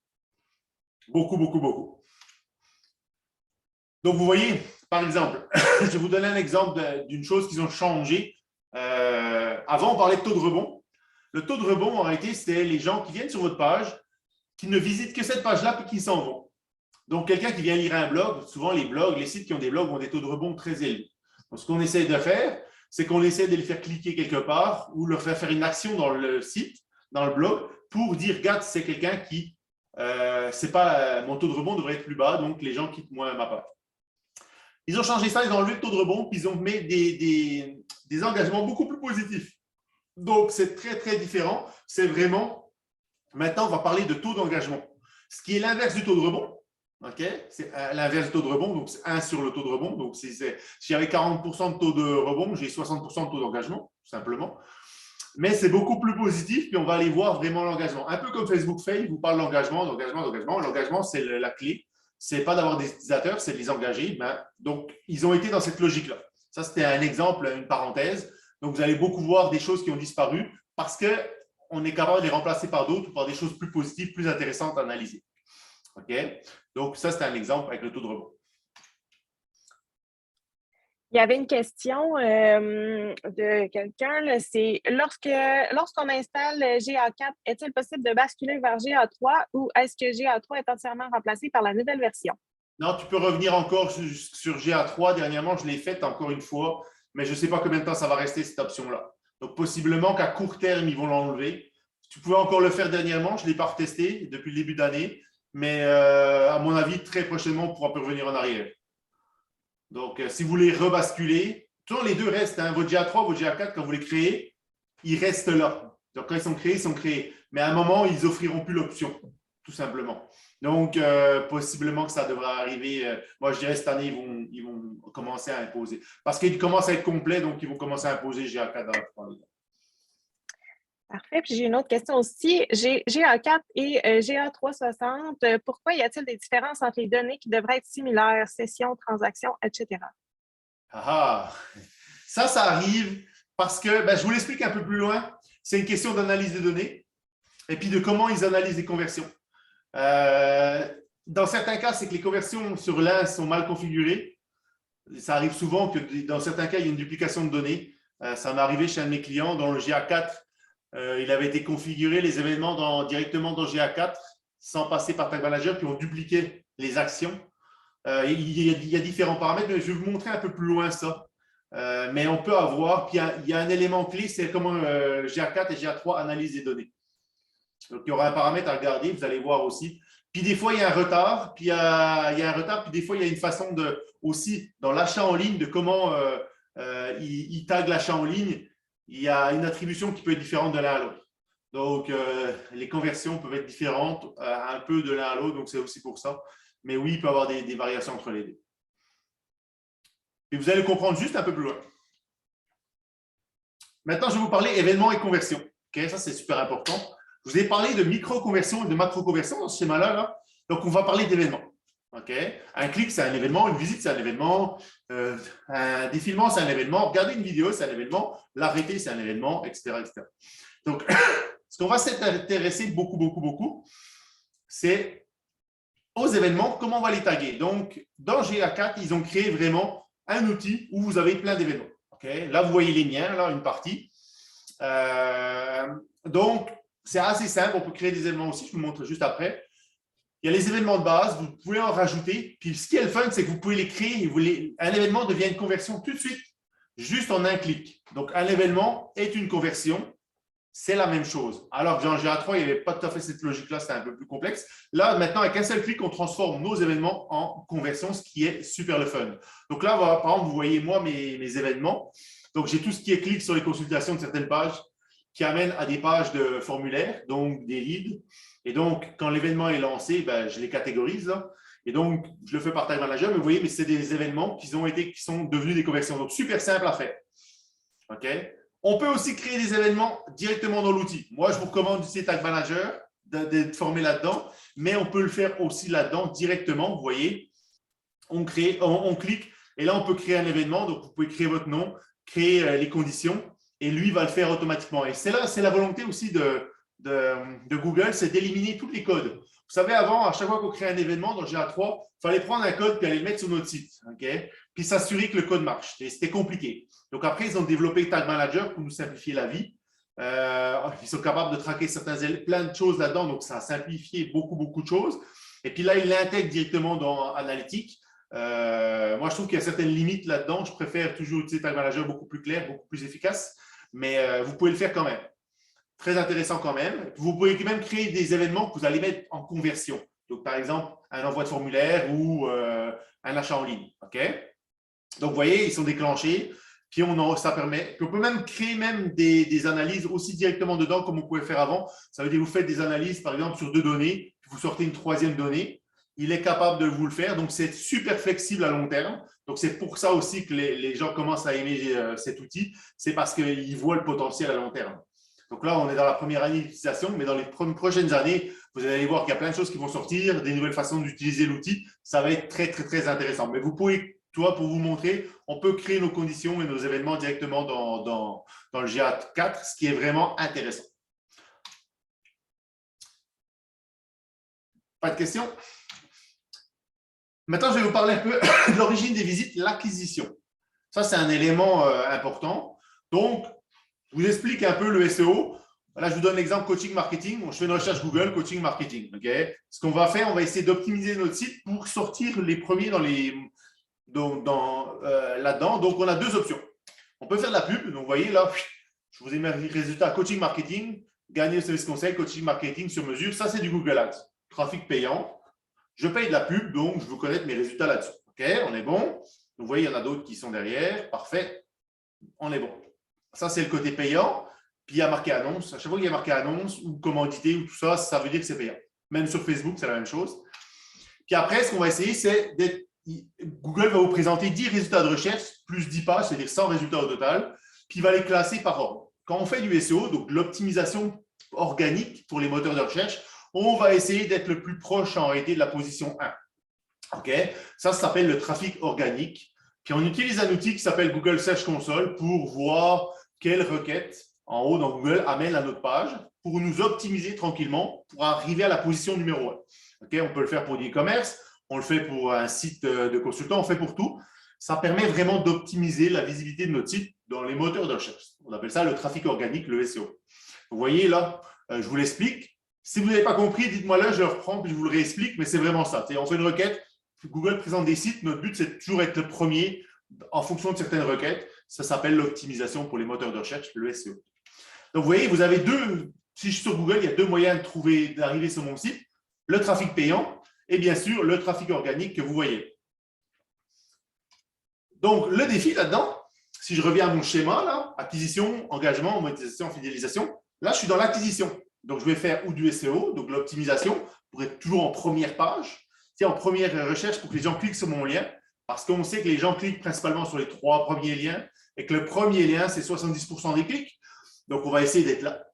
Beaucoup, beaucoup, beaucoup. Donc, vous voyez, par exemple, je vais vous donner un exemple d'une chose qu'ils ont changé. Avant, on parlait de taux de rebond. Le taux de rebond, en réalité, c'est les gens qui viennent sur votre page, qui ne visitent que cette page-là, puis qui s'en vont. Donc, quelqu'un qui vient lire un blog, souvent les blogs, les sites qui ont des blogs ont des taux de rebond très élevés. Donc, ce qu'on essaie de faire, c'est qu'on essaie de les faire cliquer quelque part ou leur faire une action dans le site, dans le blog, pour dire, regarde, c'est quelqu'un qui, c'est pas, mon taux de rebond devrait être plus bas, donc les gens quittent moins ma page. Ils ont changé ça, ils ont enlevé le taux de rebond, puis ils ont mis des engagements beaucoup plus positifs. Donc, c'est très, très différent. C'est vraiment, maintenant, on va parler de taux d'engagement. Ce qui est l'inverse du taux de rebond. Okay? C'est l'inverse du taux de rebond, donc c'est 1 sur le taux de rebond. Donc, si j'avais 40% de taux de rebond, j'ai 60% de taux d'engagement, tout simplement. Mais c'est beaucoup plus positif, puis on va aller voir vraiment l'engagement. Un peu comme Facebook Fail, vous parle d'engagement, d'engagement, d'engagement. L'engagement, c'est la clé. Ce n'est pas d'avoir des utilisateurs, c'est de les engager. Donc, ils ont été dans cette logique-là. Ça, c'était un exemple, une parenthèse. Donc, vous allez beaucoup voir des choses qui ont disparu parce qu'on est capable de les remplacer par d'autres ou par des choses plus positives, plus intéressantes à analyser. OK? Donc, ça, c'est un exemple avec le taux de rebond. Il y avait une question de quelqu'un, c'est lorsqu'on installe GA4, est-il possible de basculer vers GA3 ou est-ce que GA3 est entièrement remplacé par la nouvelle version? Non, tu peux revenir encore sur GA3. Dernièrement, je l'ai faite encore une fois, mais je ne sais pas combien de temps ça va rester cette option-là. Donc, possiblement qu'à court terme, ils vont l'enlever. Tu pouvais encore le faire dernièrement, je ne l'ai pas retesté depuis le début d'année, mais à mon avis, très prochainement, on pourra revenir en arrière. Donc, si vous voulez rebasculer, toujours les deux restent. Hein, votre GA3, votre GA4, quand vous les créez, ils restent là. Donc, quand ils sont créés, ils sont créés. Mais à un moment, ils n'offriront plus l'option, tout simplement. Donc, possiblement que ça devra arriver. Moi, je dirais cette année, ils vont commencer à imposer. Parce qu'ils commencent à être complets, donc ils vont commencer à imposer GA4 dans la plupart des cas. Parfait. Puis j'ai une autre question aussi. GA4 et GA360, pourquoi y a-t-il des différences entre les données qui devraient être similaires, sessions, transactions, etc.? Ça arrive parce que, je vous l'explique un peu plus loin, c'est une question d'analyse des données et puis de comment ils analysent les conversions. Dans certains cas, c'est que les conversions sur l'un sont mal configurées. Ça arrive souvent que dans certains cas, il y a une duplication de données. Ça m'est arrivé chez un de mes clients dans le GA4. Il avait été configuré les événements directement dans GA4 sans passer par Tag Manager, puis on dupliquait les actions. Il y a différents paramètres, mais je vais vous montrer un peu plus loin ça. Mais on peut avoir, puis il y a un élément clé, c'est comment GA4 et GA3 analysent les données. Donc, il y aura un paramètre à regarder, vous allez voir aussi. Puis des fois, il y a un retard, puis des fois, il y a une façon aussi, dans l'achat en ligne, de comment il tag l'achat en ligne. Il y a une attribution qui peut être différente de l'un à l'autre. Donc, les conversions peuvent être différentes un peu de l'un à l'autre, donc c'est aussi pour ça. Mais oui, il peut y avoir des variations entre les deux. Et vous allez comprendre juste un peu plus loin. Maintenant, je vais vous parler événements et conversions. Okay, ça, c'est super important. Je vous ai parlé de micro-conversion et de macro-conversion dans ce schéma-là. Donc, on va parler d'événements. Okay? Un clic, c'est un événement. Une visite, c'est un événement. Un défilement, c'est un événement. Regarder une vidéo, c'est un événement. L'arrêter, c'est un événement, etc., etc. Donc, ce qu'on va s'intéresser beaucoup, c'est aux événements, comment on va les taguer. Donc, dans GA4, ils ont créé vraiment un outil où vous avez plein d'événements. Okay? Là, vous voyez les miens, là, une partie. Donc, c'est assez simple. On peut créer des événements aussi. Je vous montre juste après. Il y a les événements de base. Vous pouvez en rajouter. Puis, ce qui est le fun, c'est que vous pouvez les créer. Un événement devient une conversion tout de suite, juste en un clic. Donc, un événement est une conversion. C'est la même chose. Alors que dans GA3, il n'y avait pas tout à fait cette logique-là, c'était un peu plus complexe. Là, maintenant, avec un seul clic, on transforme nos événements en conversion, ce qui est super le fun. Donc là, par exemple, vous voyez, moi, mes événements. Donc, j'ai tout ce qui est clic sur les consultations de certaines pages qui amènent à des pages de formulaires, donc des leads. Et donc, quand l'événement est lancé, je les catégorise. Là. Et donc, je le fais par Tag Manager, mais vous voyez, c'est des événements qui sont devenus des conversions. Donc, super simple à faire. OK? On peut aussi créer des événements directement dans l'outil. Moi, je vous recommande d'utiliser Tag Manager, d'être formé là-dedans, mais on peut le faire aussi là-dedans directement. Vous voyez, on clique et là, on peut créer un événement. Donc, vous pouvez créer votre nom, créer les conditions et lui va le faire automatiquement. Et c'est la volonté aussi de Google, c'est d'éliminer tous les codes. Vous savez, avant, à chaque fois qu'on crée un événement dans GA3, il fallait prendre un code et aller le mettre sur notre site. Okay? Puis s'assurer que le code marche. Et c'était compliqué. Donc après, ils ont développé Tag Manager pour nous simplifier la vie. Ils sont capables de traquer plein de choses là-dedans, donc ça a simplifié beaucoup de choses. Et puis là, ils l'intègrent directement dans Analytics. Moi, je trouve qu'il y a certaines limites là-dedans. Je préfère toujours utiliser Tag Manager beaucoup plus clair, beaucoup plus efficace, mais vous pouvez le faire quand même. Très intéressant quand même. Vous pouvez même créer des événements que vous allez mettre en conversion. Donc, par exemple, un envoi de formulaire ou un achat en ligne. OK? Donc, vous voyez, ils sont déclenchés. Puis, ça permet. Puis on peut même créer des analyses aussi directement dedans, comme on pouvait faire avant. Ça veut dire que vous faites des analyses, par exemple, sur 2 données, puis vous sortez une 3e donnée. Il est capable de vous le faire. Donc, c'est super flexible à long terme. Donc, c'est pour ça aussi que les gens commencent à aimer cet outil. C'est parce qu'ils voient le potentiel à long terme. Donc là, on est dans la première année d'utilisation, mais dans les prochaines années, vous allez voir qu'il y a plein de choses qui vont sortir, des nouvelles façons d'utiliser l'outil. Ça va être très intéressant. Mais vous pouvez, pour vous montrer, on peut créer nos conditions et nos événements directement dans le GA4, ce qui est vraiment intéressant. Pas de questions? Maintenant, je vais vous parler un peu de l'origine des visites, l'acquisition. Ça, c'est un élément important. Donc, je vous explique un peu le SEO. Là, je vous donne l'exemple coaching marketing. Je fais une recherche Google, coaching marketing. Okay? Ce qu'on va faire, on va essayer d'optimiser notre site pour sortir les premiers là-dedans. Donc, on a 2 options. On peut faire de la pub. Donc, vous voyez, là, je vous ai mis les résultats coaching marketing, gagner le service conseil, coaching marketing sur mesure. Ça, c'est du Google Ads. Trafic payant. Je paye de la pub, donc je veux connaître mes résultats là-dessus. OK, on est bon. Donc, vous voyez, il y en a d'autres qui sont derrière. Parfait. On est bon. Ça, c'est le côté payant. Puis, il y a marqué annonce. À chaque fois qu'il y a marqué annonce ou commandité ou tout ça, ça veut dire que c'est payant. Même sur Facebook, c'est la même chose. Puis après, ce qu'on va essayer, c'est d'être… Google va vous présenter 10 résultats de recherche plus 10 pages, c'est-à-dire 100 résultats au total, puis il va les classer par ordre. Quand on fait du SEO, donc l'optimisation organique pour les moteurs de recherche, on va essayer d'être le plus proche en réalité de la position 1. OK? Ça s'appelle le trafic organique. Puis on utilise un outil qui s'appelle Google Search Console pour voir quelle requête en haut dans Google amène à notre page pour nous optimiser tranquillement pour arriver à la position numéro 1. OK? On peut le faire pour du e-commerce, on le fait pour un site de consultant, on fait pour tout. Ça permet vraiment d'optimiser la visibilité de notre site dans les moteurs de recherche. On appelle ça le trafic organique, le SEO. Vous voyez là, je vous l'explique. Si vous n'avez pas compris, dites-moi là, je le reprends puis je vous le réexplique, mais c'est vraiment ça. On fait une requête, Google présente des sites, notre but c'est de toujours être le premier en fonction de certaines requêtes. Ça s'appelle l'optimisation pour les moteurs de recherche, le SEO. Donc vous voyez, vous avez si je suis sur Google, il y a 2 moyens d'arriver sur mon site, le trafic payant et bien sûr le trafic organique que vous voyez. Donc le défi là-dedans, si je reviens à mon schéma, là, acquisition, engagement, monétisation, fidélisation, là je suis dans l'acquisition. Donc, je vais faire ou du SEO, donc l'optimisation, pour être toujours en première page, en première recherche pour que les gens cliquent sur mon lien, parce qu'on sait que les gens cliquent principalement sur les 3 premiers liens et que le premier lien, c'est 70% des clics. Donc, on va essayer d'être là.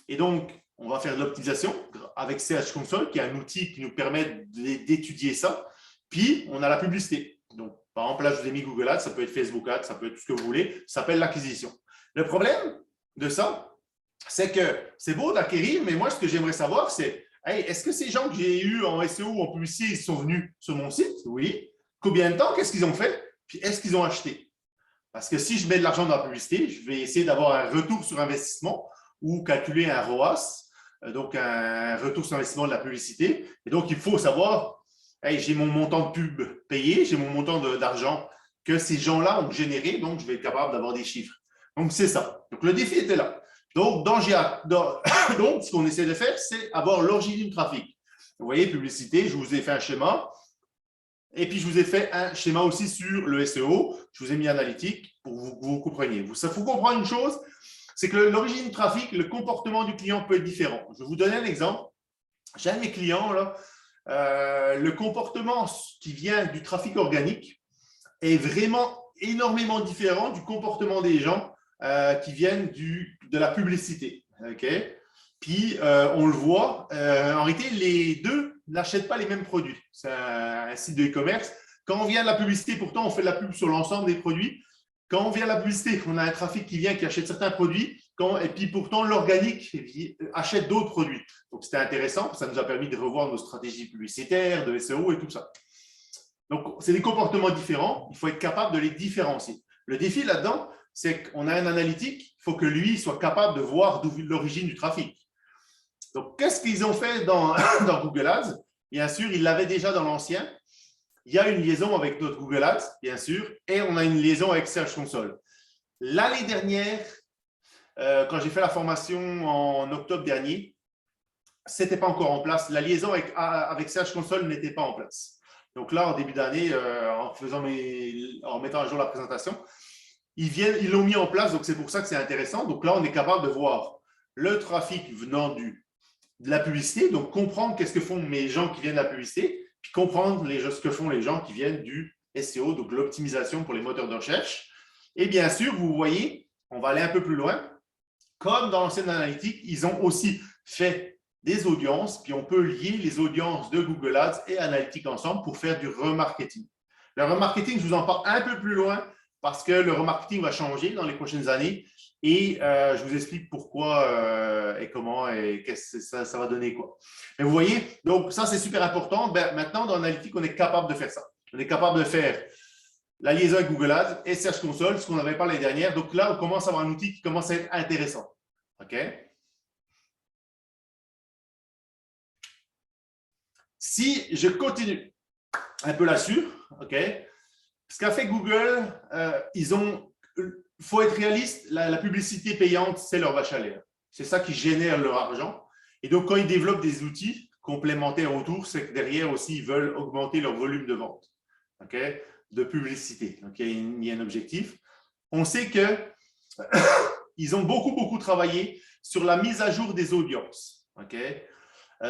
Et donc, on va faire de l'optimisation avec Search Console, qui est un outil qui nous permet d'étudier ça. Puis, on a la publicité. Donc, par exemple, là, je vous ai mis Google Ads, ça peut être Facebook Ads, ça peut être tout ce que vous voulez. Ça s'appelle l'acquisition. Le problème de ça, c'est que c'est beau d'acquérir, mais moi, ce que j'aimerais savoir, c'est hey, est-ce que ces gens que j'ai eus en SEO ou en publicité, ils sont venus sur mon site? Oui. Combien de temps? Qu'est-ce qu'ils ont fait? Puis, est-ce qu'ils ont acheté? Parce que si je mets de l'argent dans la publicité, je vais essayer d'avoir un retour sur investissement ou calculer un ROAS, donc un retour sur investissement de la publicité. Et donc, il faut savoir, hey, j'ai mon montant de pub payé, j'ai mon montant d'argent que ces gens-là ont généré, donc je vais être capable d'avoir des chiffres. Donc, c'est ça. Donc, le défi était là. Donc, donc, ce qu'on essaie de faire, c'est avoir l'origine du trafic. Vous voyez, publicité, je vous ai fait un schéma. Et puis, je vous ai fait un schéma aussi sur le SEO. Je vous ai mis analytique pour que vous compreniez. Il faut comprendre une chose, c'est que l'origine du trafic, le comportement du client peut être différent. Je vais vous donner un exemple. J'ai un de mes clients, là, le comportement qui vient du trafic organique est vraiment énormément différent du comportement des gens qui viennent de la publicité. Okay? Puis, on le voit, en réalité, les deux n'achètent pas les mêmes produits. C'est un site de e-commerce. Quand on vient de la publicité, pourtant, on fait de la pub sur l'ensemble des produits. Quand on vient de la publicité, on a un trafic qui vient, qui achète certains produits, et puis pourtant, l'organique achète d'autres produits. Donc, c'était intéressant. Ça nous a permis de revoir nos stratégies publicitaires, de SEO et tout ça. Donc, c'est des comportements différents. Il faut être capable de les différencier. Le défi là-dedans, c'est qu'on a un analytique, il faut que lui soit capable de voir l'origine du trafic. Donc, qu'est-ce qu'ils ont fait dans, dans Google Ads? Bien sûr, ils l'avaient déjà dans l'ancien. Il y a une liaison avec notre Google Ads, bien sûr, et on a une liaison avec Search Console. L'année dernière, quand j'ai fait la formation en octobre dernier, ce n'était pas encore en place. La liaison avec Search Console n'était pas en place. Donc là, en début d'année, en mettant à jour la présentation, ils l'ont mis en place, donc c'est pour ça que c'est intéressant. Donc là, on est capable de voir le trafic venant de la publicité, donc comprendre qu'est-ce que font mes gens qui viennent de la publicité, puis comprendre ce que font les gens qui viennent du SEO, donc l'optimisation pour les moteurs de recherche. Et bien sûr, vous voyez, on va aller un peu plus loin. Comme dans l'ancienne analytique, ils ont aussi fait des audiences, puis on peut lier les audiences de Google Ads et Analytics ensemble pour faire du remarketing. Le remarketing, je vous en parle un peu plus loin parce que le remarketing va changer dans les prochaines années et je vous explique pourquoi et comment et qu'est-ce que ça va donner quoi. Mais vous voyez, donc ça c'est super important. Maintenant, dans Analytics, on est capable de faire ça. On est capable de faire la liaison avec Google Ads et Search Console, ce qu'on n'avait pas l'année dernière. Donc là, on commence à avoir un outil qui commence à être intéressant. OK? Si je continue un peu là-dessus, OK? Ce qu'a fait Google, il faut être réaliste, la publicité payante, c'est leur vache à lait. C'est ça qui génère leur argent. Et donc, quand ils développent des outils complémentaires autour, c'est que derrière aussi, ils veulent augmenter leur volume de vente, okay, de publicité. Donc, il y a un objectif. On sait qu'ils ont beaucoup travaillé sur la mise à jour des audiences. Okay?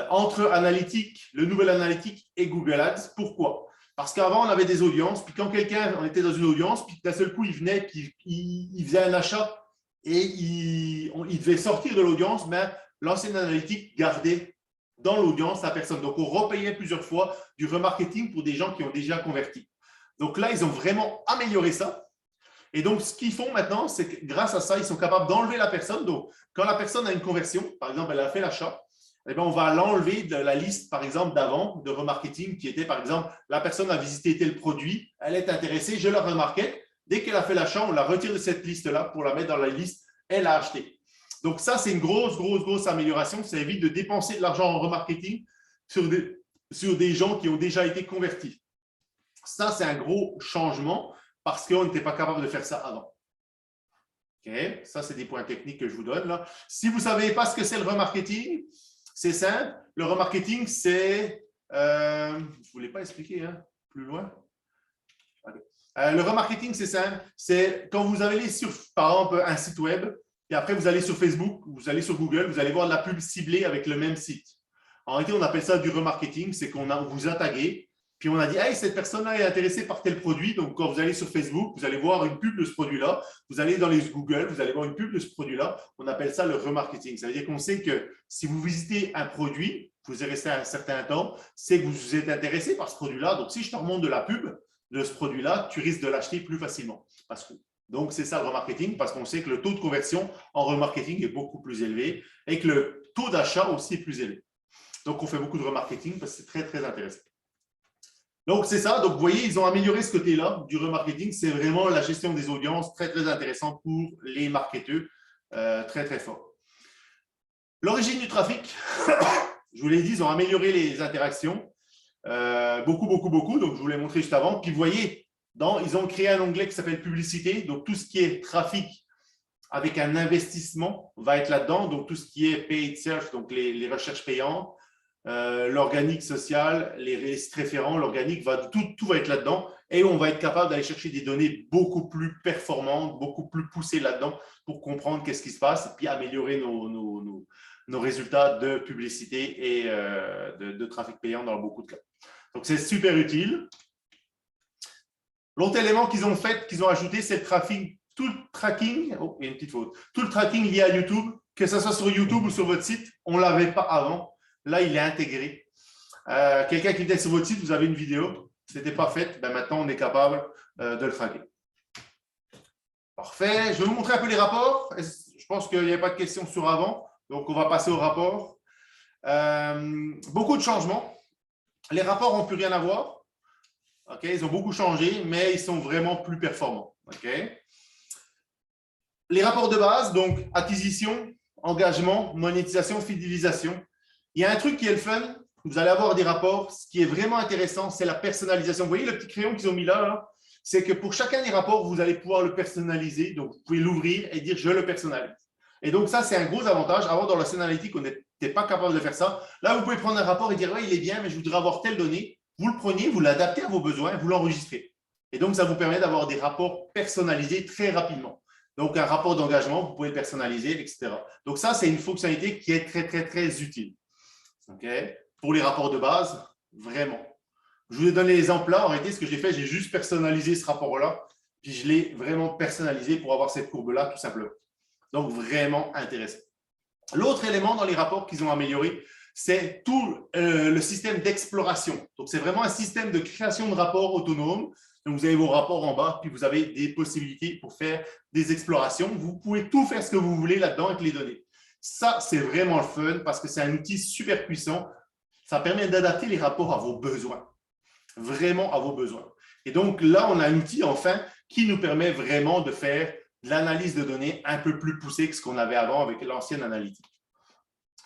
Entre Analytics, le nouvel Analytics et Google Ads. Pourquoi? Parce qu'avant, on avait des audiences, puis quand on était dans une audience, puis d'un seul coup, il venait, puis il faisait un achat et il devait sortir de l'audience, mais l'ancienne analytique gardait dans l'audience la personne. Donc, on repayait plusieurs fois du remarketing pour des gens qui ont déjà converti. Donc là, ils ont vraiment amélioré ça. Et donc, ce qu'ils font maintenant, c'est que grâce à ça, ils sont capables d'enlever la personne. Donc, quand la personne a une conversion, par exemple, elle a fait l'achat, eh bien, on va l'enlever de la liste, par exemple, d'avant, de remarketing, qui était, par exemple, la personne a visité tel produit, elle est intéressée, je la remarquais. Dès qu'elle a fait l'achat, on la retire de cette liste-là pour la mettre dans la liste, elle a acheté. Donc, ça, c'est une grosse amélioration. Ça évite de dépenser de l'argent en remarketing sur des gens qui ont déjà été convertis. Ça, c'est un gros changement parce qu'on n'était pas capable de faire ça avant. Okay. Ça, c'est des points techniques que je vous donne là. Si vous ne savez pas ce que c'est le remarketing, c'est simple. Le remarketing, c'est… je ne voulais pas expliquer plus loin. Okay. Le remarketing, c'est simple. C'est quand vous allez sur, par exemple, un site web, et après, vous allez sur Facebook, vous allez sur Google, vous allez voir de la pub ciblée avec le même site. En réalité, on appelle ça du remarketing. C'est qu'on vous a tagué, puis on a dit, hey, cette personne-là est intéressée par tel produit. Donc, quand vous allez sur Facebook, vous allez voir une pub de ce produit-là. Vous allez dans les Google, vous allez voir une pub de ce produit-là. On appelle ça le remarketing. Ça veut dire qu'on sait que si vous visitez un produit, vous y restez un certain temps, c'est que vous êtes intéressé par ce produit-là. Donc, si je te remonte de la pub de ce produit-là, tu risques de l'acheter plus facilement. Donc, c'est ça le remarketing, parce qu'on sait que le taux de conversion en remarketing est beaucoup plus élevé et que le taux d'achat aussi est plus élevé. Donc, on fait beaucoup de remarketing parce que c'est très intéressant. Donc, c'est ça. Donc, vous voyez, ils ont amélioré ce côté-là du remarketing. C'est vraiment la gestion des audiences, très intéressant pour les marketeurs, très fort. L'origine du trafic, je vous l'ai dit, ils ont amélioré les interactions. Beaucoup. Donc, je vous l'ai montré juste avant. Puis, vous voyez, ils ont créé un onglet qui s'appelle publicité. Donc, tout ce qui est trafic avec un investissement va être là-dedans. Donc, tout ce qui est paid search, donc les recherches payantes. L'organique social, les listes référents, l'organique, tout va être là-dedans et on va être capable d'aller chercher des données beaucoup plus performantes, beaucoup plus poussées là-dedans pour comprendre qu'est-ce qui se passe et puis améliorer nos résultats de publicité et de trafic payant dans beaucoup de cas. Donc, c'est super utile. L'autre élément qu'ils ont ajouté, c'est le trafic, tout le tracking, oh, il y a une petite faute, tout le tracking lié à YouTube, que ce soit sur YouTube ou sur votre site, on ne l'avait pas avant. Là, il est intégré. Quelqu'un qui était sur votre site, vous avez une vidéo, ce n'était pas fait, maintenant on est capable de le traquer. Parfait. Je vais vous montrer un peu les rapports. Je pense qu'il n'y avait pas de questions sur avant, donc on va passer au rapport. Beaucoup de changements. Les rapports n'ont plus rien à voir. Okay, ils ont beaucoup changé, mais ils sont vraiment plus performants. Okay. les rapports de base, donc acquisition, engagement, monétisation, fidélisation. Il y a un truc qui est le fun. Vous allez avoir des rapports. Ce qui est vraiment intéressant, c'est la personnalisation. Vous voyez le petit crayon qu'ils ont mis là, c'est que pour chacun des rapports, vous allez pouvoir le personnaliser. Donc, vous pouvez l'ouvrir et dire « je le personnalise ». Et donc, ça, c'est un gros avantage. Avant, dans la scène analytique, on n'était pas capable de faire ça. Là, vous pouvez prendre un rapport et dire « ouais, il est bien, mais je voudrais avoir telle donnée ». Vous le prenez, vous l'adaptez à vos besoins, vous l'enregistrez. Et donc, ça vous permet d'avoir des rapports personnalisés très rapidement. Donc, un rapport d'engagement, vous pouvez le personnaliser, etc. Donc, ça, c'est une fonctionnalité qui est très, très, très utile. Okay. Pour les rapports de base, vraiment. Je vous ai donné l'exemple là. En réalité, ce que j'ai fait, j'ai juste personnalisé ce rapport-là, puis je l'ai vraiment personnalisé pour avoir cette courbe-là, tout simplement. Donc, vraiment intéressant. L'autre élément dans les rapports qu'ils ont amélioré, c'est tout le système d'exploration. Donc, c'est vraiment un système de création de rapports autonome. Donc, vous avez vos rapports en bas, puis vous avez des possibilités pour faire des explorations. Vous pouvez tout faire ce que vous voulez là-dedans avec les données. Ça, c'est vraiment le fun parce que c'est un outil super puissant. Ça permet d'adapter les rapports à vos besoins, vraiment à vos besoins. Et donc, là, on a un outil, enfin, qui nous permet vraiment de faire de l'analyse de données un peu plus poussée que ce qu'on avait avant avec l'ancienne analytique.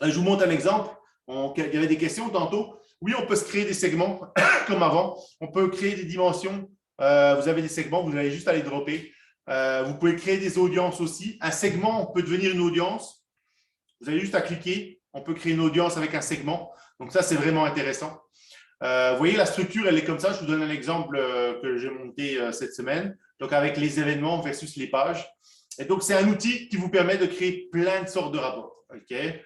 Là, je vous montre un exemple. Il y avait des questions tantôt. Oui, on peut se créer des segments comme avant. On peut créer des dimensions. Vous avez des segments, vous allez juste aller dropper. Vous pouvez créer des audiences aussi. Un segment peut devenir une audience. Vous avez juste à cliquer. On peut créer une audience avec un segment. Donc, ça, c'est vraiment intéressant. Vous voyez, la structure, elle est comme ça. Je vous donne un exemple que j'ai monté cette semaine. Donc, avec les événements versus les pages. Et donc, c'est un outil qui vous permet de créer plein de sortes de rapports. Okay.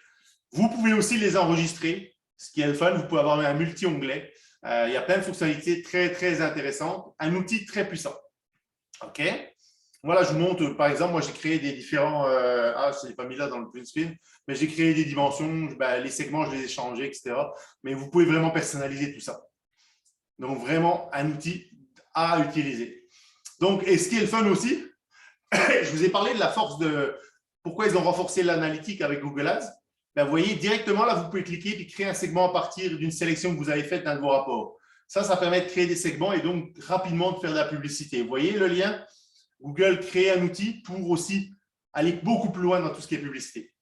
Vous pouvez aussi les enregistrer. Ce qui est le fun, vous pouvez avoir un multi-onglet. Il y a plein de fonctionnalités très, très intéressantes. Un outil très puissant. OK. Voilà, je vous montre, par exemple, moi, j'ai créé des différents… je ne l'ai pas mis là dans le print screen, mais j'ai créé des dimensions, les segments, je les ai changés, etc. Mais vous pouvez vraiment personnaliser tout ça. Donc, vraiment, un outil à utiliser. Donc, et ce qui est le fun aussi, je vous ai parlé de la force de… Pourquoi ils ont renforcé l'analytique avec Google Ads. Vous voyez, directement, là, vous pouvez cliquer et créer un segment à partir d'une sélection que vous avez faite dans vos rapports. Ça permet de créer des segments et donc rapidement de faire de la publicité. Vous voyez le lien? Google crée un outil pour aussi aller beaucoup plus loin dans tout ce qui est publicité.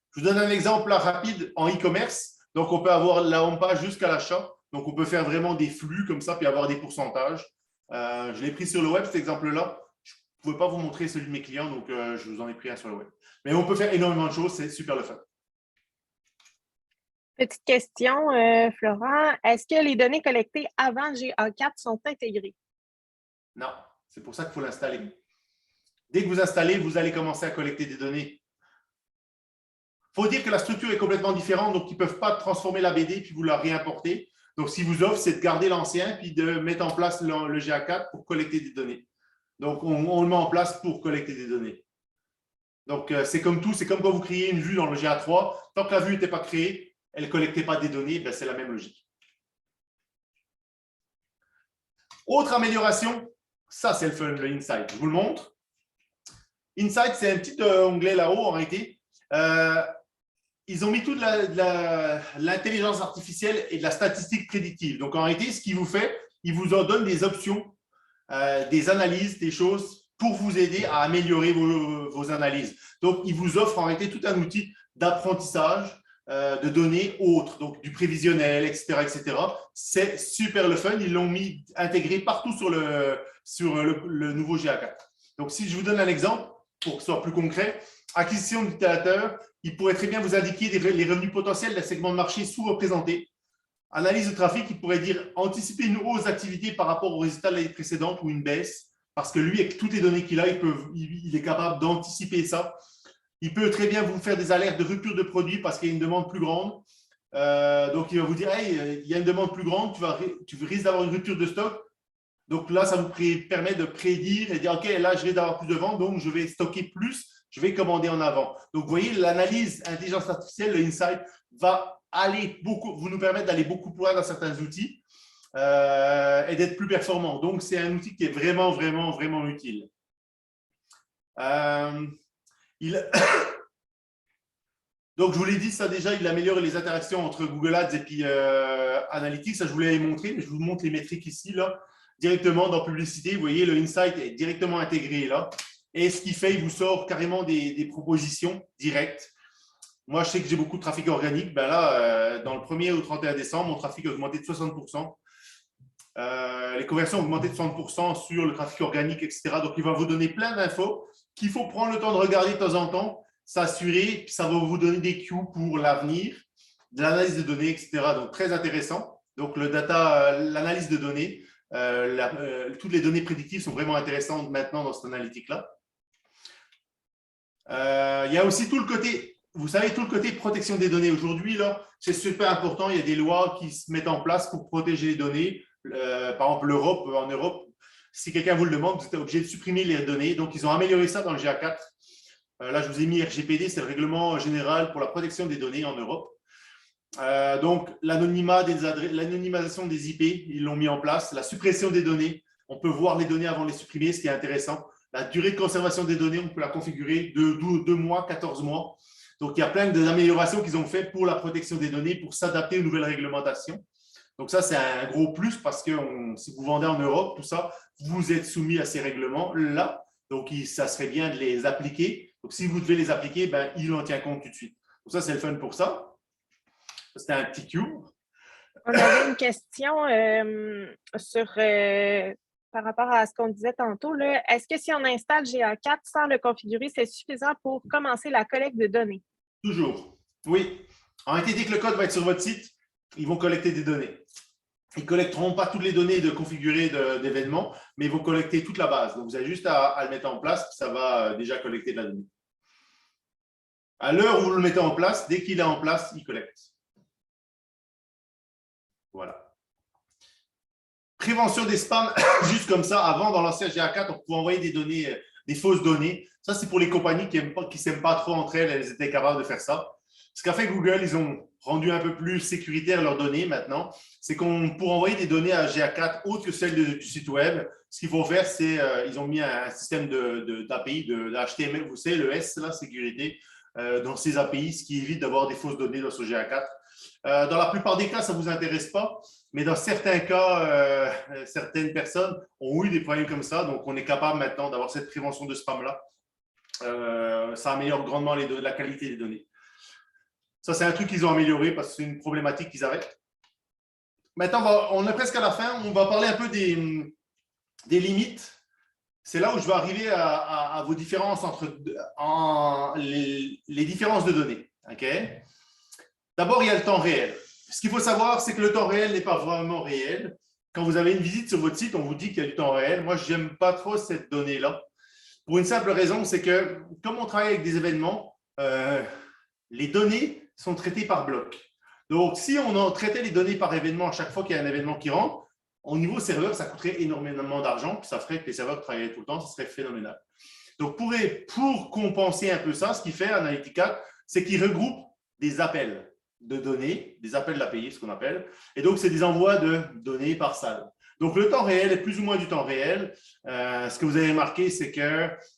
Je vous donne un exemple là, rapide en e-commerce. Donc, on peut avoir la home page jusqu'à l'achat. Donc, on peut faire vraiment des flux comme ça puis avoir des pourcentages. Je l'ai pris sur le web, cet exemple-là. Je ne pouvais pas vous montrer celui de mes clients, donc je vous en ai pris un sur le web. Mais on peut faire énormément de choses, c'est super le fun. Petite question, Florent. Est-ce que les données collectées avant GA4 sont intégrées? Non, c'est pour ça qu'il faut l'installer. Dès que vous installez, vous allez commencer à collecter des données. Il faut dire que la structure est complètement différente, donc ils ne peuvent pas transformer la BD puis vous la réimporter. Donc, ce qu'ils vous offrent, c'est de garder l'ancien puis de mettre en place le GA4 pour collecter des données. Donc, on le met en place pour collecter des données. Donc, c'est comme tout, c'est comme quand vous créez une vue dans le GA3. Tant que la vue n'était pas créée, elle ne collectait pas des données, c'est la même logique. Autre amélioration, ça c'est le fun, le Insight. Je vous le montre. Insight, c'est un petit onglet là-haut en réalité. Ils ont mis toute l'intelligence artificielle et de la statistique prédictive. Donc, en réalité, ce qu'il vous fait, il vous en donne des options, des analyses, des choses pour vous aider à améliorer vos analyses. Donc, il vous offre en réalité tout un outil d'apprentissage de données autres, donc du prévisionnel, etc. etc. C'est super le fun. Ils l'ont mis intégré partout sur le nouveau GA4. Donc, si je vous donne un exemple, pour que ce soit plus concret, acquisition d'utilisateurs, il pourrait très bien vous indiquer les revenus potentiels d'un segment de marché sous-représenté. Analyse de trafic, il pourrait dire anticiper une hausse d'activité par rapport aux résultats de l'année précédente ou une baisse, parce que lui, avec toutes les données qu'il a, il est capable d'anticiper ça. Il peut très bien vous faire des alertes de rupture de produits parce qu'il y a une demande plus grande. Donc, il va vous dire, hey, il y a une demande plus grande, tu risques d'avoir une rupture de stock. Donc là, ça vous permet de prédire et de dire, OK, là, je risque d'avoir plus de ventes, donc je vais stocker plus, je vais commander en avant. Donc, vous voyez, l'analyse intelligence artificielle, le Insight, va vous nous permettre d'aller beaucoup plus loin dans certains outils et d'être plus performant. Donc, c'est un outil qui est vraiment, vraiment, vraiment utile. Donc, je vous l'ai dit, ça déjà, il améliore les interactions entre Google Ads et puis Analytics. Ça, je vous l'avais montré, mais je vous montre les métriques ici, là, directement dans Publicité. Vous voyez, le Insight est directement intégré là. Et ce qu'il fait, il vous sort carrément des propositions directes. Moi, je sais que j'ai beaucoup de trafic organique. Ben là, dans le 1er au 31 décembre, mon trafic a augmenté de 60%. Les conversions ont augmenté de 60% sur le trafic organique, etc. Donc, il va vous donner plein d'infos qu'il faut prendre le temps de regarder de temps en temps, s'assurer, puis ça va vous donner des cues pour l'avenir, de l'analyse de données, etc. Donc, très intéressant. Donc, l'analyse de données, toutes les données prédictives sont vraiment intéressantes maintenant dans cette analytique-là. Il y a aussi tout le côté, vous savez, tout le côté protection des données. Aujourd'hui, là, c'est super important. Il y a des lois qui se mettent en place pour protéger les données. Par exemple, en Europe, si quelqu'un vous le demande, vous êtes obligé de supprimer les données. Donc, ils ont amélioré ça dans le GA4. Là, je vous ai mis RGPD, c'est le règlement général pour la protection des données en Europe. Donc, l'anonymisation des IP, ils l'ont mis en place. La suppression des données, on peut voir les données avant de les supprimer, ce qui est intéressant. La durée de conservation des données, on peut la configurer de 2 mois, 14 mois. Donc, il y a plein d'améliorations qu'ils ont fait pour la protection des données, pour s'adapter aux nouvelles réglementations. Donc, ça, c'est un gros plus parce que si vous vendez en Europe, tout ça, vous êtes soumis à ces règlements-là. Donc, ça serait bien de les appliquer. Donc, si vous devez les appliquer, ben, il en tient compte tout de suite. Donc, ça, c'est le fun pour ça. C'était un petit cue. On avait une question par rapport à ce qu'on disait tantôt. Est-ce que si on installe GA4 sans le configurer, c'est suffisant pour commencer la collecte de données? Toujours. Oui. En réalité, dès que le code va être sur votre site, ils vont collecter des données. Ils ne collecteront pas toutes les données de configurées d'événements, mais ils vont collecter toute la base. Donc, vous avez juste à le mettre en place, ça va déjà collecter de la donnée. À l'heure où vous le mettez en place, dès qu'il est en place, il collecte. Voilà. Prévention des spams, juste comme ça. Avant, dans l'ancien GA4, on pouvait envoyer des données, des fausses données. Ça, c'est pour les compagnies qui ne s'aiment pas trop entre elles. Elles étaient capables de faire ça. Ce qu'a fait Google, ils ont rendu un peu plus sécuritaire leurs données maintenant. C'est qu'on pour envoyer des données à GA4 autres que celles du site web, ce qu'il faut faire, c'est ils ont mis un système d'API, d'HTML, vous savez, le S, la sécurité, dans ces API, ce qui évite d'avoir des fausses données dans ce GA4. Dans la plupart des cas, ça ne vous intéresse pas, mais dans certains cas, certaines personnes ont eu des problèmes comme ça, donc on est capable maintenant d'avoir cette prévention de spam-là. Ça améliore grandement la qualité des données. Ça, c'est un truc qu'ils ont amélioré parce que c'est une problématique qu'ils avaient. Maintenant, on est presque à la fin. On va parler un peu des limites. C'est là où je vais arriver à vos différences entre les différences de données. Okay? D'abord, il y a le temps réel. Ce qu'il faut savoir, c'est que le temps réel n'est pas vraiment réel. Quand vous avez une visite sur votre site, on vous dit qu'il y a du temps réel. Moi, je n'aime pas trop cette donnée-là. Pour une simple raison, c'est que comme on travaille avec des événements, les données sont traitées par bloc. Donc, si on traitait les données par événement à chaque fois qu'il y a un événement qui rentre, au niveau serveur, ça coûterait énormément d'argent, puis ça ferait que les serveurs travailleraient tout le temps, ça serait phénoménal. Donc, pour compenser un peu ça, ce qu'il fait Analytica, c'est qu'il regroupe des appels de données, des appels d'API, ce qu'on appelle, et donc c'est des envois de données par salle. Donc, le temps réel est plus ou moins du temps réel. Ce que vous avez remarqué, c'est qu'il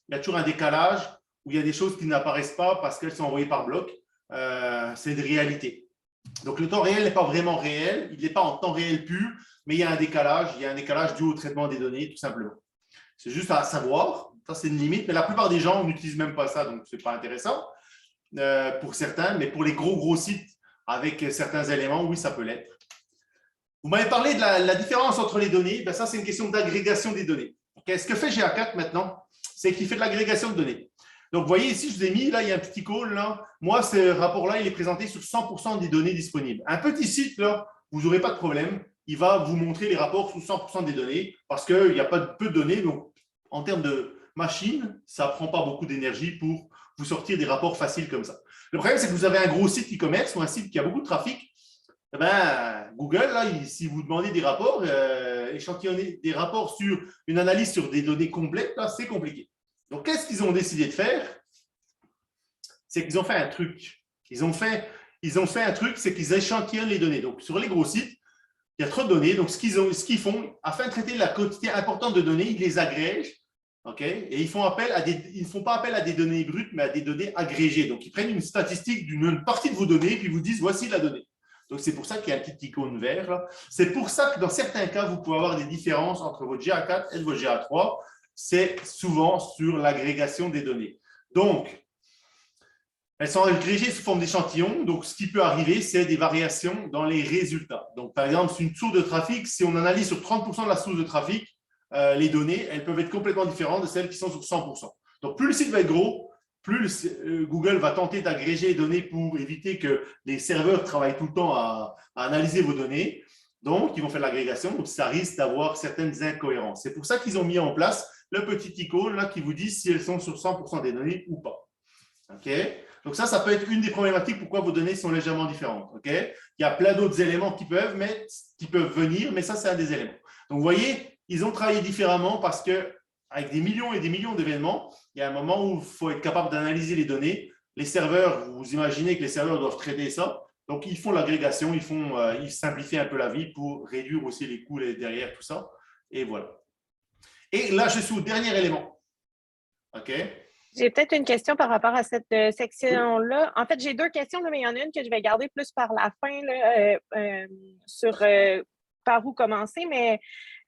y a toujours un décalage où il y a des choses qui n'apparaissent pas parce qu'elles sont envoyées par bloc. C'est de réalité. Donc, le temps réel n'est pas vraiment réel, il n'est pas en temps réel pur, mais il y a un décalage dû au traitement des données, tout simplement. C'est juste à savoir, ça c'est une limite, mais la plupart des gens n'utilisent même pas ça, donc ce n'est pas intéressant pour certains, mais pour les gros sites avec certains éléments, oui, ça peut l'être. Vous m'avez parlé de la différence entre les données, ben ça c'est une question d'agrégation des données. Okay. Ce que fait GA4 maintenant, c'est qu'il fait de l'agrégation de données. Donc, vous voyez ici, je vous ai mis, là, il y a un petit icône, là. Moi, ce rapport-là, il est présenté sur 100% des données disponibles. Un petit site, là, vous n'aurez pas de problème. Il va vous montrer les rapports sur 100% des données parce qu'il n'y a pas peu de données. Donc, en termes de machine, ça ne prend pas beaucoup d'énergie pour vous sortir des rapports faciles comme ça. Le problème, c'est que vous avez un gros site e-commerce ou un site qui a beaucoup de trafic. Eh ben, Google, là, si vous demandez des rapports, échantillonner des rapports sur une analyse sur des données complètes, là, c'est compliqué. Donc, qu'est-ce qu'ils ont décidé de faire? C'est qu'ils ont fait un truc. Ils ont fait un truc, c'est qu'ils échantillonnent les données. Donc, sur les gros sites, il y a trop de données. Donc, ce qu'ils font, afin de traiter la quantité importante de données, ils les agrègent. Okay? Et ils ne font pas appel à des données brutes, mais à des données agrégées. Donc, ils prennent une statistique d'une partie de vos données et puis ils vous disent, voici la donnée. Donc, c'est pour ça qu'il y a un petit icône vert. C'est pour ça que dans certains cas, vous pouvez avoir des différences entre votre GA4 et votre GA3. c'est souvent sur l'agrégation des données. Donc, elles sont agrégées sous forme d'échantillons. Donc, ce qui peut arriver, c'est des variations dans les résultats. Donc, par exemple, c'est une source de trafic. Si on analyse sur 30% de la source de trafic, les données, elles peuvent être complètement différentes de celles qui sont sur 100%. Donc, plus le site va être gros, plus Google va tenter d'agréger les données pour éviter que les serveurs travaillent tout le temps à analyser vos données. Donc, ils vont faire l'agrégation. Donc, ça risque d'avoir certaines incohérences. C'est pour ça qu'ils ont mis en place le petit icône là, qui vous dit si elles sont sur 100% des données ou pas. OK? Donc, ça peut être une des problématiques pourquoi vos données sont légèrement différentes. OK? Il y a plein d'autres éléments qui peuvent venir, mais ça, c'est un des éléments. Donc, vous voyez, ils ont travaillé différemment parce qu'avec des millions et des millions d'événements, il y a un moment où il faut être capable d'analyser les données. Les serveurs, vous imaginez que les serveurs doivent traiter ça. Donc, ils font l'agrégation, ils simplifient un peu la vie pour réduire aussi les coûts derrière tout ça. Et voilà. Et là, je suis au dernier élément. OK? J'ai peut-être une question par rapport à cette section-là. En fait, j'ai deux questions, mais il y en a une que je vais garder plus par la fin là, sur par où commencer. Mais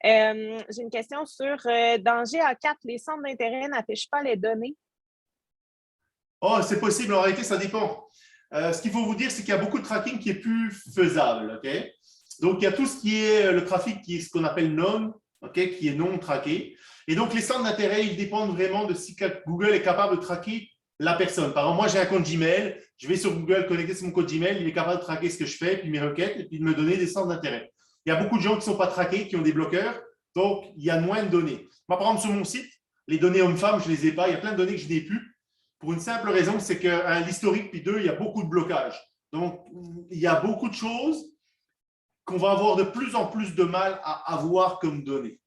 j'ai une question sur dans GA4, les centres d'intérêt n'affichent pas les données. Oh, c'est possible. En réalité, ça dépend. Ce qu'il faut vous dire, c'est qu'il y a beaucoup de tracking qui est plus faisable. Okay? Donc, il y a tout ce qui est le trafic qui est ce qu'on appelle non, okay, qui est non traqué. Et donc, les centres d'intérêt, ils dépendent vraiment de si Google est capable de traquer la personne. Par exemple, moi, j'ai un compte Gmail. Je vais sur Google connecter sur mon compte Gmail. Il est capable de traquer ce que je fais, puis mes requêtes, et puis de me donner des centres d'intérêt. Il y a beaucoup de gens qui ne sont pas traqués, qui ont des bloqueurs. Donc, il y a moins de données. Moi, par exemple, sur mon site, les données hommes-femmes, je ne les ai pas. Il y a plein de données que je n'ai plus. Pour une simple raison, c'est que l'historique, puis deux, il y a beaucoup de blocages. Donc, il y a beaucoup de choses qu'on va avoir de plus en plus de mal à avoir comme données.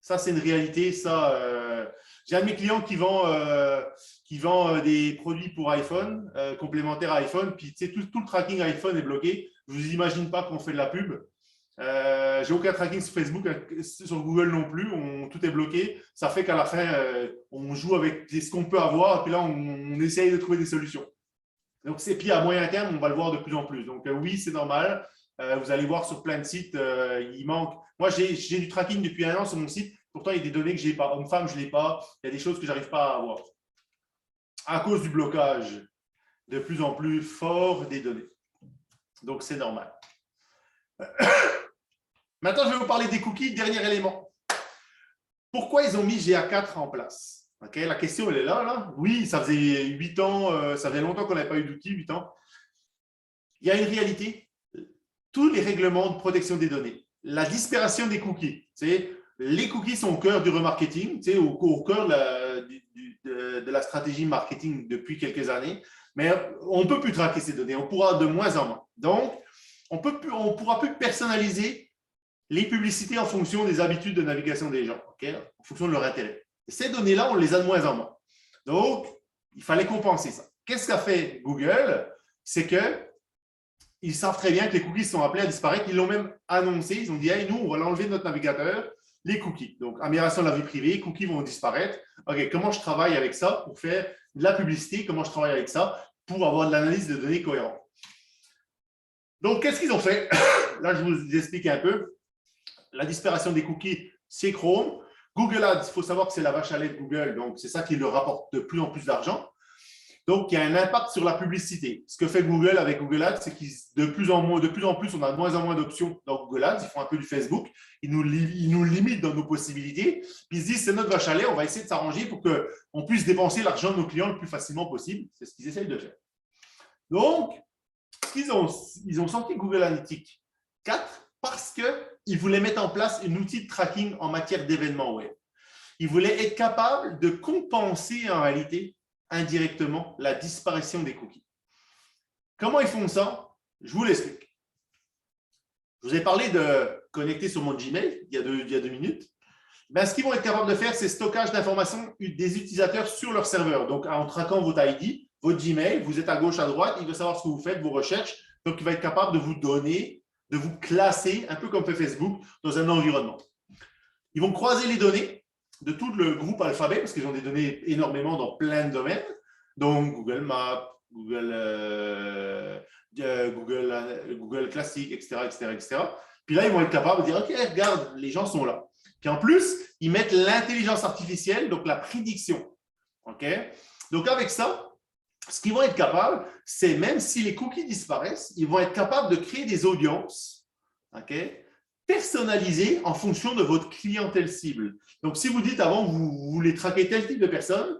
Ça, c'est une réalité. J'ai un de mes clients qui vend des produits pour iPhone, complémentaires à iPhone, puis tu sais, tout le tracking iPhone est bloqué. Je ne vous imagine pas qu'on fait de la pub. J'ai aucun tracking sur Facebook, sur Google non plus, tout est bloqué. Ça fait qu'à la fin, on joue avec ce qu'on peut avoir, et puis là, on essaye de trouver des solutions. Donc, puis à moyen terme, on va le voir de plus en plus. Donc, oui, c'est normal. Vous allez voir sur plein de sites, il manque. Moi, j'ai du tracking depuis 1 an sur mon site. Pourtant, il y a des données que je n'ai pas. Homme-femme, je ne l'ai pas. Il y a des choses que je n'arrive pas à avoir. À cause du blocage de plus en plus fort des données. Donc, c'est normal. Maintenant, je vais vous parler des cookies. Dernier élément. Pourquoi ils ont mis GA4 en place? Okay, la question, elle est là. Oui, ça faisait 8 ans, ça faisait longtemps qu'on n'avait pas eu d'outils, 8 ans. Il y a une réalité. Tous les règlements de protection des données, la disparition des cookies. Les cookies sont au cœur du remarketing, au cœur de la stratégie marketing depuis quelques années. Mais on ne peut plus traquer ces données. On pourra de moins en moins. Donc, on ne pourra plus personnaliser les publicités en fonction des habitudes de navigation des gens, okay? En fonction de leur intérêt. Et ces données-là, on les a de moins en moins. Donc, il fallait compenser ça. Qu'est-ce qu'a fait Google? C'est qu'ils savent très bien que les cookies sont appelés à disparaître. Ils l'ont même annoncé. Ils ont dit, hey, nous, on va l'enlever de notre navigateur, les cookies. Donc, amélioration de la vie privée, les cookies vont disparaître. OK, comment je travaille avec ça pour faire de la publicité? Comment je travaille avec ça pour avoir de l'analyse de données cohérente? Donc, qu'est-ce qu'ils ont fait? Là, je vous explique un peu. La disparition des cookies, c'est Chrome. Google Ads, il faut savoir que c'est la vache à lait de Google, donc c'est ça qui leur rapporte de plus en plus d'argent. Donc, il y a un impact sur la publicité. Ce que fait Google avec Google Ads, c'est qu'ils de plus en plus, on a de moins en moins d'options dans Google Ads. Ils font un peu du Facebook. Ils nous limitent dans nos possibilités. Puis ils se disent, c'est notre vache à lait, on va essayer de s'arranger pour qu'on puisse dépenser l'argent de nos clients le plus facilement possible. C'est ce qu'ils essayent de faire. Donc, ils ont sorti Google Analytics 4 parce qu'ils voulaient mettre en place un outil de tracking en matière d'événements web. Ils voulaient être capables de compenser en réalité indirectement la disparition des cookies. Comment ils font ça? Je vous l'explique. Je vous ai parlé de connecter sur mon Gmail il y a 2 minutes. Ben, ce qu'ils vont être capables de faire, c'est stockage d'informations des utilisateurs sur leur serveur. Donc, en traquant votre ID, votre Gmail, vous êtes à gauche, à droite, il veut savoir ce que vous faites, vos recherches. Donc, il va être capable de vous donner, de vous classer, un peu comme fait Facebook, dans un environnement. Ils vont croiser les données de tout le groupe Alphabet, parce qu'ils ont des données énormément dans plein de domaines, donc Google Maps, Google Classique, etc., etc., etc. Puis là, ils vont être capables de dire, OK, regarde, les gens sont là. Puis en plus, ils mettent l'intelligence artificielle, donc la prédiction. OK? Donc avec ça, ce qu'ils vont être capables, c'est même si les cookies disparaissent, ils vont être capables de créer des audiences, OK, personnalisées en fonction de votre clientèle cible. Donc, si vous dites avant, vous voulez traquer tel type de personnes,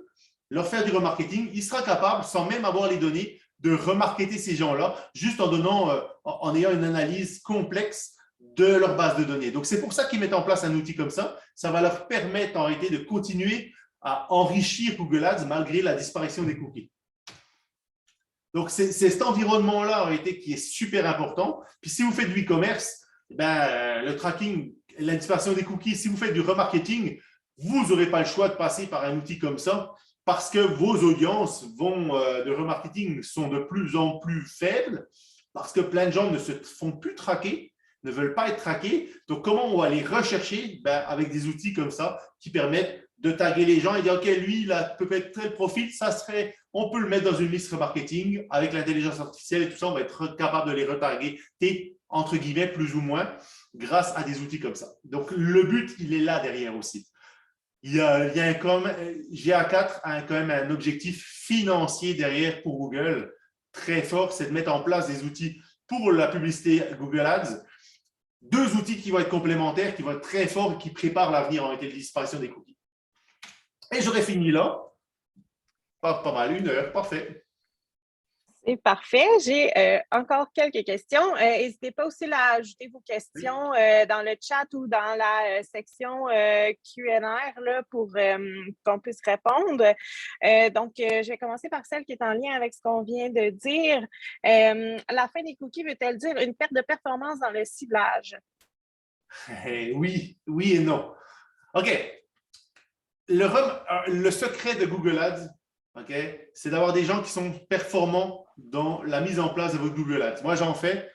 leur faire du remarketing, il sera capable, sans même avoir les données, de remarketer ces gens-là, juste en donnant, en ayant une analyse complexe de leur base de données. Donc, c'est pour ça qu'ils mettent en place un outil comme ça. Ça va leur permettre en réalité de continuer à enrichir Google Ads malgré la disparition des cookies. Donc, c'est cet environnement-là en réalité qui est super important. Puis, si vous faites du e-commerce, le tracking, la disparition des cookies, si vous faites du remarketing, vous n'aurez pas le choix de passer par un outil comme ça parce que vos audiences de remarketing sont de plus en plus faibles parce que plein de gens ne se font plus traquer, ne veulent pas être traqués. Donc, comment on va les rechercher? Avec des outils comme ça qui permettent de taguer les gens et dire, OK, lui, il a peut-être tel profil, on peut le mettre dans une liste remarketing avec l'intelligence artificielle et tout ça, on va être capable de les retargeter, entre guillemets, plus ou moins, grâce à des outils comme ça. Donc, le but, il est là derrière aussi. GA4 a quand même un objectif financier derrière pour Google très fort, c'est de mettre en place des outils pour la publicité Google Ads, 2 outils qui vont être complémentaires, qui vont être très forts et qui préparent l'avenir en réalité de disparition des cookies. Et j'aurais fini là. Pas mal, 1 heure, parfait. C'est parfait. J'ai encore quelques questions. N'hésitez pas aussi à ajouter vos questions dans le chat ou dans la section Q&R là, pour qu'on puisse répondre. Donc, je vais commencer par celle qui est en lien avec ce qu'on vient de dire. La fin des cookies veut-elle dire une perte de performance dans le ciblage? Oui et non. OK. Le secret de Google Ads, okay, c'est d'avoir des gens qui sont performants dans la mise en place de votre Google Ads. Moi, j'en fais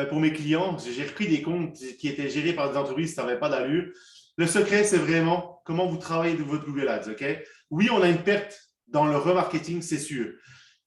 pour mes clients. J'ai repris des comptes qui étaient gérés par des entreprises, ça n'avait pas d'allure. Le secret, c'est vraiment comment vous travaillez de votre Google Ads. Okay? Oui, on a une perte dans le remarketing, c'est sûr.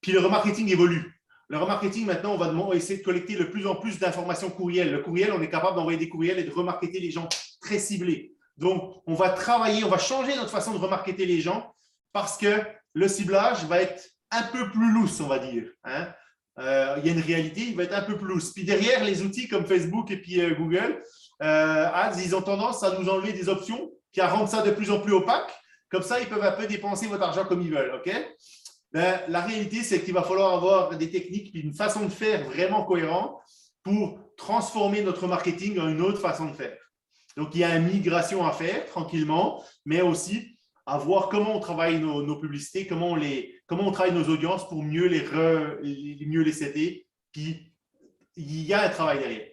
Puis le remarketing évolue. Le remarketing, maintenant, on va essayer de collecter de plus en plus d'informations courriel. Le courriel, on est capable d'envoyer des courriels et de remarketer les gens très ciblés. Donc, on va travailler, on va changer notre façon de remarketer les gens parce que le ciblage va être un peu plus loose, on va dire. Hein? Il y a une réalité, il va être un peu plus loose. Puis derrière, les outils comme Facebook et puis Google Ads, ils ont tendance à nous enlever des options qui rendent ça de plus en plus opaque. Comme ça, ils peuvent un peu dépenser votre argent comme ils veulent. Okay? La réalité, c'est qu'il va falloir avoir des techniques et une façon de faire vraiment cohérente pour transformer notre marketing en une autre façon de faire. Donc, il y a une migration à faire tranquillement, mais aussi à voir comment on travaille nos publicités, comment on travaille nos audiences pour mieux les setter. Puis, il y a un travail derrière.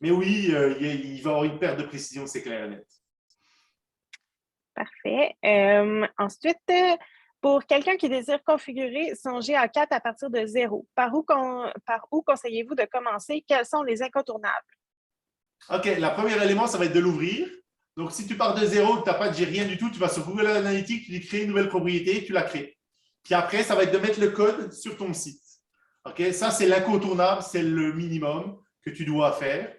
Mais oui, il va y avoir une perte de précision, c'est clair et net. Parfait. Ensuite, pour quelqu'un qui désire configurer son GA4 à partir de 0, par où conseillez-vous de commencer? Quels sont les incontournables? OK, le premier élément, ça va être de l'ouvrir. Donc, si tu pars de 0, tu n'as pas de rien du tout, tu vas sur Google Analytics, tu dis créer une nouvelle propriété, tu la crées. Puis après, ça va être de mettre le code sur ton site. OK, ça, c'est l'incontournable, c'est le minimum que tu dois faire.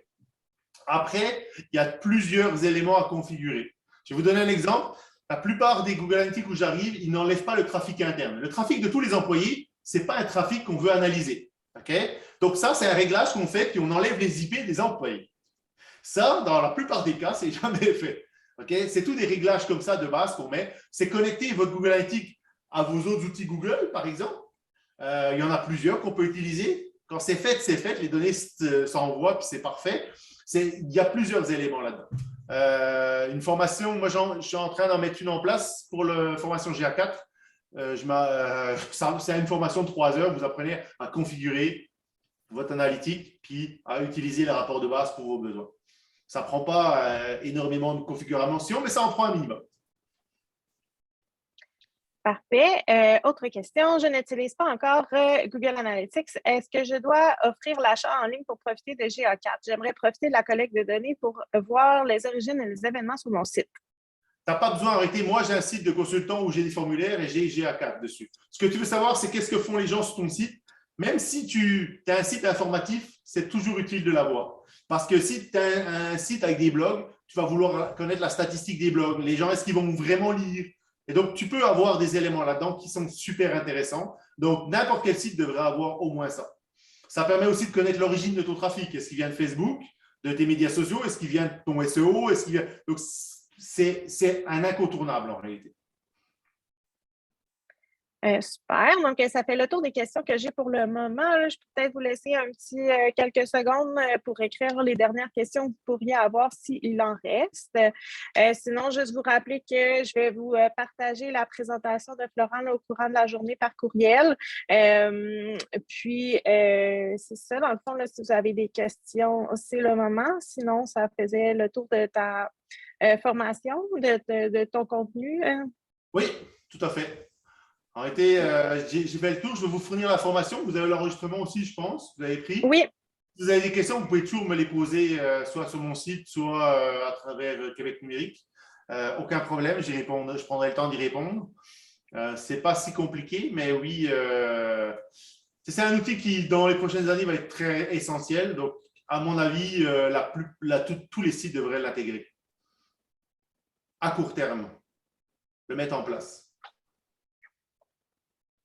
Après, il y a plusieurs éléments à configurer. Je vais vous donner un exemple. La plupart des Google Analytics où j'arrive, ils n'enlèvent pas le trafic interne. Le trafic de tous les employés, ce n'est pas un trafic qu'on veut analyser. Okay? Donc ça, c'est un réglage qu'on fait, puis on enlève les IP des employés. Ça, dans la plupart des cas, c'est jamais fait. Okay? C'est tous des réglages comme ça de base qu'on met. C'est connecter votre Google Analytics à vos autres outils Google, par exemple. Il y en a plusieurs qu'on peut utiliser. Quand c'est fait, c'est fait. Les données s'envoient, puis c'est parfait. Il y a plusieurs éléments là-dedans. Une formation, moi, je suis en train d'en mettre une en place pour la formation GA4. C'est une formation de 3 heures. Vous apprenez à configurer votre analytique puis à utiliser les rapports de base pour vos besoins. Ça ne prend pas énormément de configuration, mais ça en prend un minimum. Parfait. Autre question, je n'utilise pas encore Google Analytics. Est-ce que je dois offrir l'achat en ligne pour profiter de GA4? J'aimerais profiter de la collecte de données pour voir les origines et les événements sur mon site. Tu n'as pas besoin d'arrêter. Moi, j'ai un site de consultant où j'ai des formulaires et j'ai GA4 dessus. Ce que tu veux savoir, c'est qu'est-ce que font les gens sur ton site. Même si tu as un site informatif, c'est toujours utile de l'avoir. Parce que si tu as un site avec des blogs, tu vas vouloir connaître la statistique des blogs. Les gens, est-ce qu'ils vont vraiment lire? Et donc, tu peux avoir des éléments là-dedans qui sont super intéressants. Donc, n'importe quel site devrait avoir au moins ça. Ça permet aussi de connaître l'origine de ton trafic. Est-ce qu'il vient de Facebook, de tes médias sociaux? Est-ce qu'il vient de ton SEO? Donc, c'est un incontournable en réalité. Super. Donc, ça fait le tour des questions que j'ai pour le moment. Là, je peux peut-être vous laisser un petit quelques secondes pour écrire les dernières questions que vous pourriez avoir s'il en reste. Sinon, juste vous rappeler que je vais vous partager la présentation de Florent là, au courant de la journée par courriel. Puis, c'est ça, dans le fond, là, si vous avez des questions, c'est le moment. Sinon, ça faisait le tour de ta formation, de ton contenu. Oui, tout à fait. En réalité, j'ai fait le tour. Je vais vous fournir l'information. Vous avez l'enregistrement aussi, je pense. Vous avez pris. Oui. Si vous avez des questions, vous pouvez toujours me les poser, soit sur mon site, soit à travers Québec numérique. Aucun problème, j'y répondrai, je prendrai le temps d'y répondre. Ce n'est pas si compliqué, mais oui, c'est un outil qui, dans les prochaines années, va être très essentiel. Donc, à mon avis, tous les sites devraient l'intégrer à court terme, le mettre en place.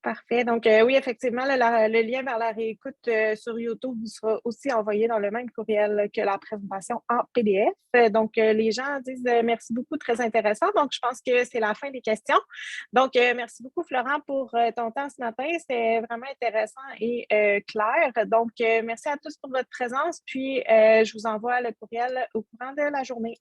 Parfait. Donc, oui, effectivement, le lien vers la réécoute sur YouTube vous sera aussi envoyé dans le même courriel que la présentation en PDF. Donc, les gens disent merci beaucoup, très intéressant. Donc, je pense que c'est la fin des questions. Donc, merci beaucoup, Florent, pour ton temps ce matin. C'était vraiment intéressant et clair. Donc, merci à tous pour votre présence. Puis, je vous envoie le courriel au courant de la journée.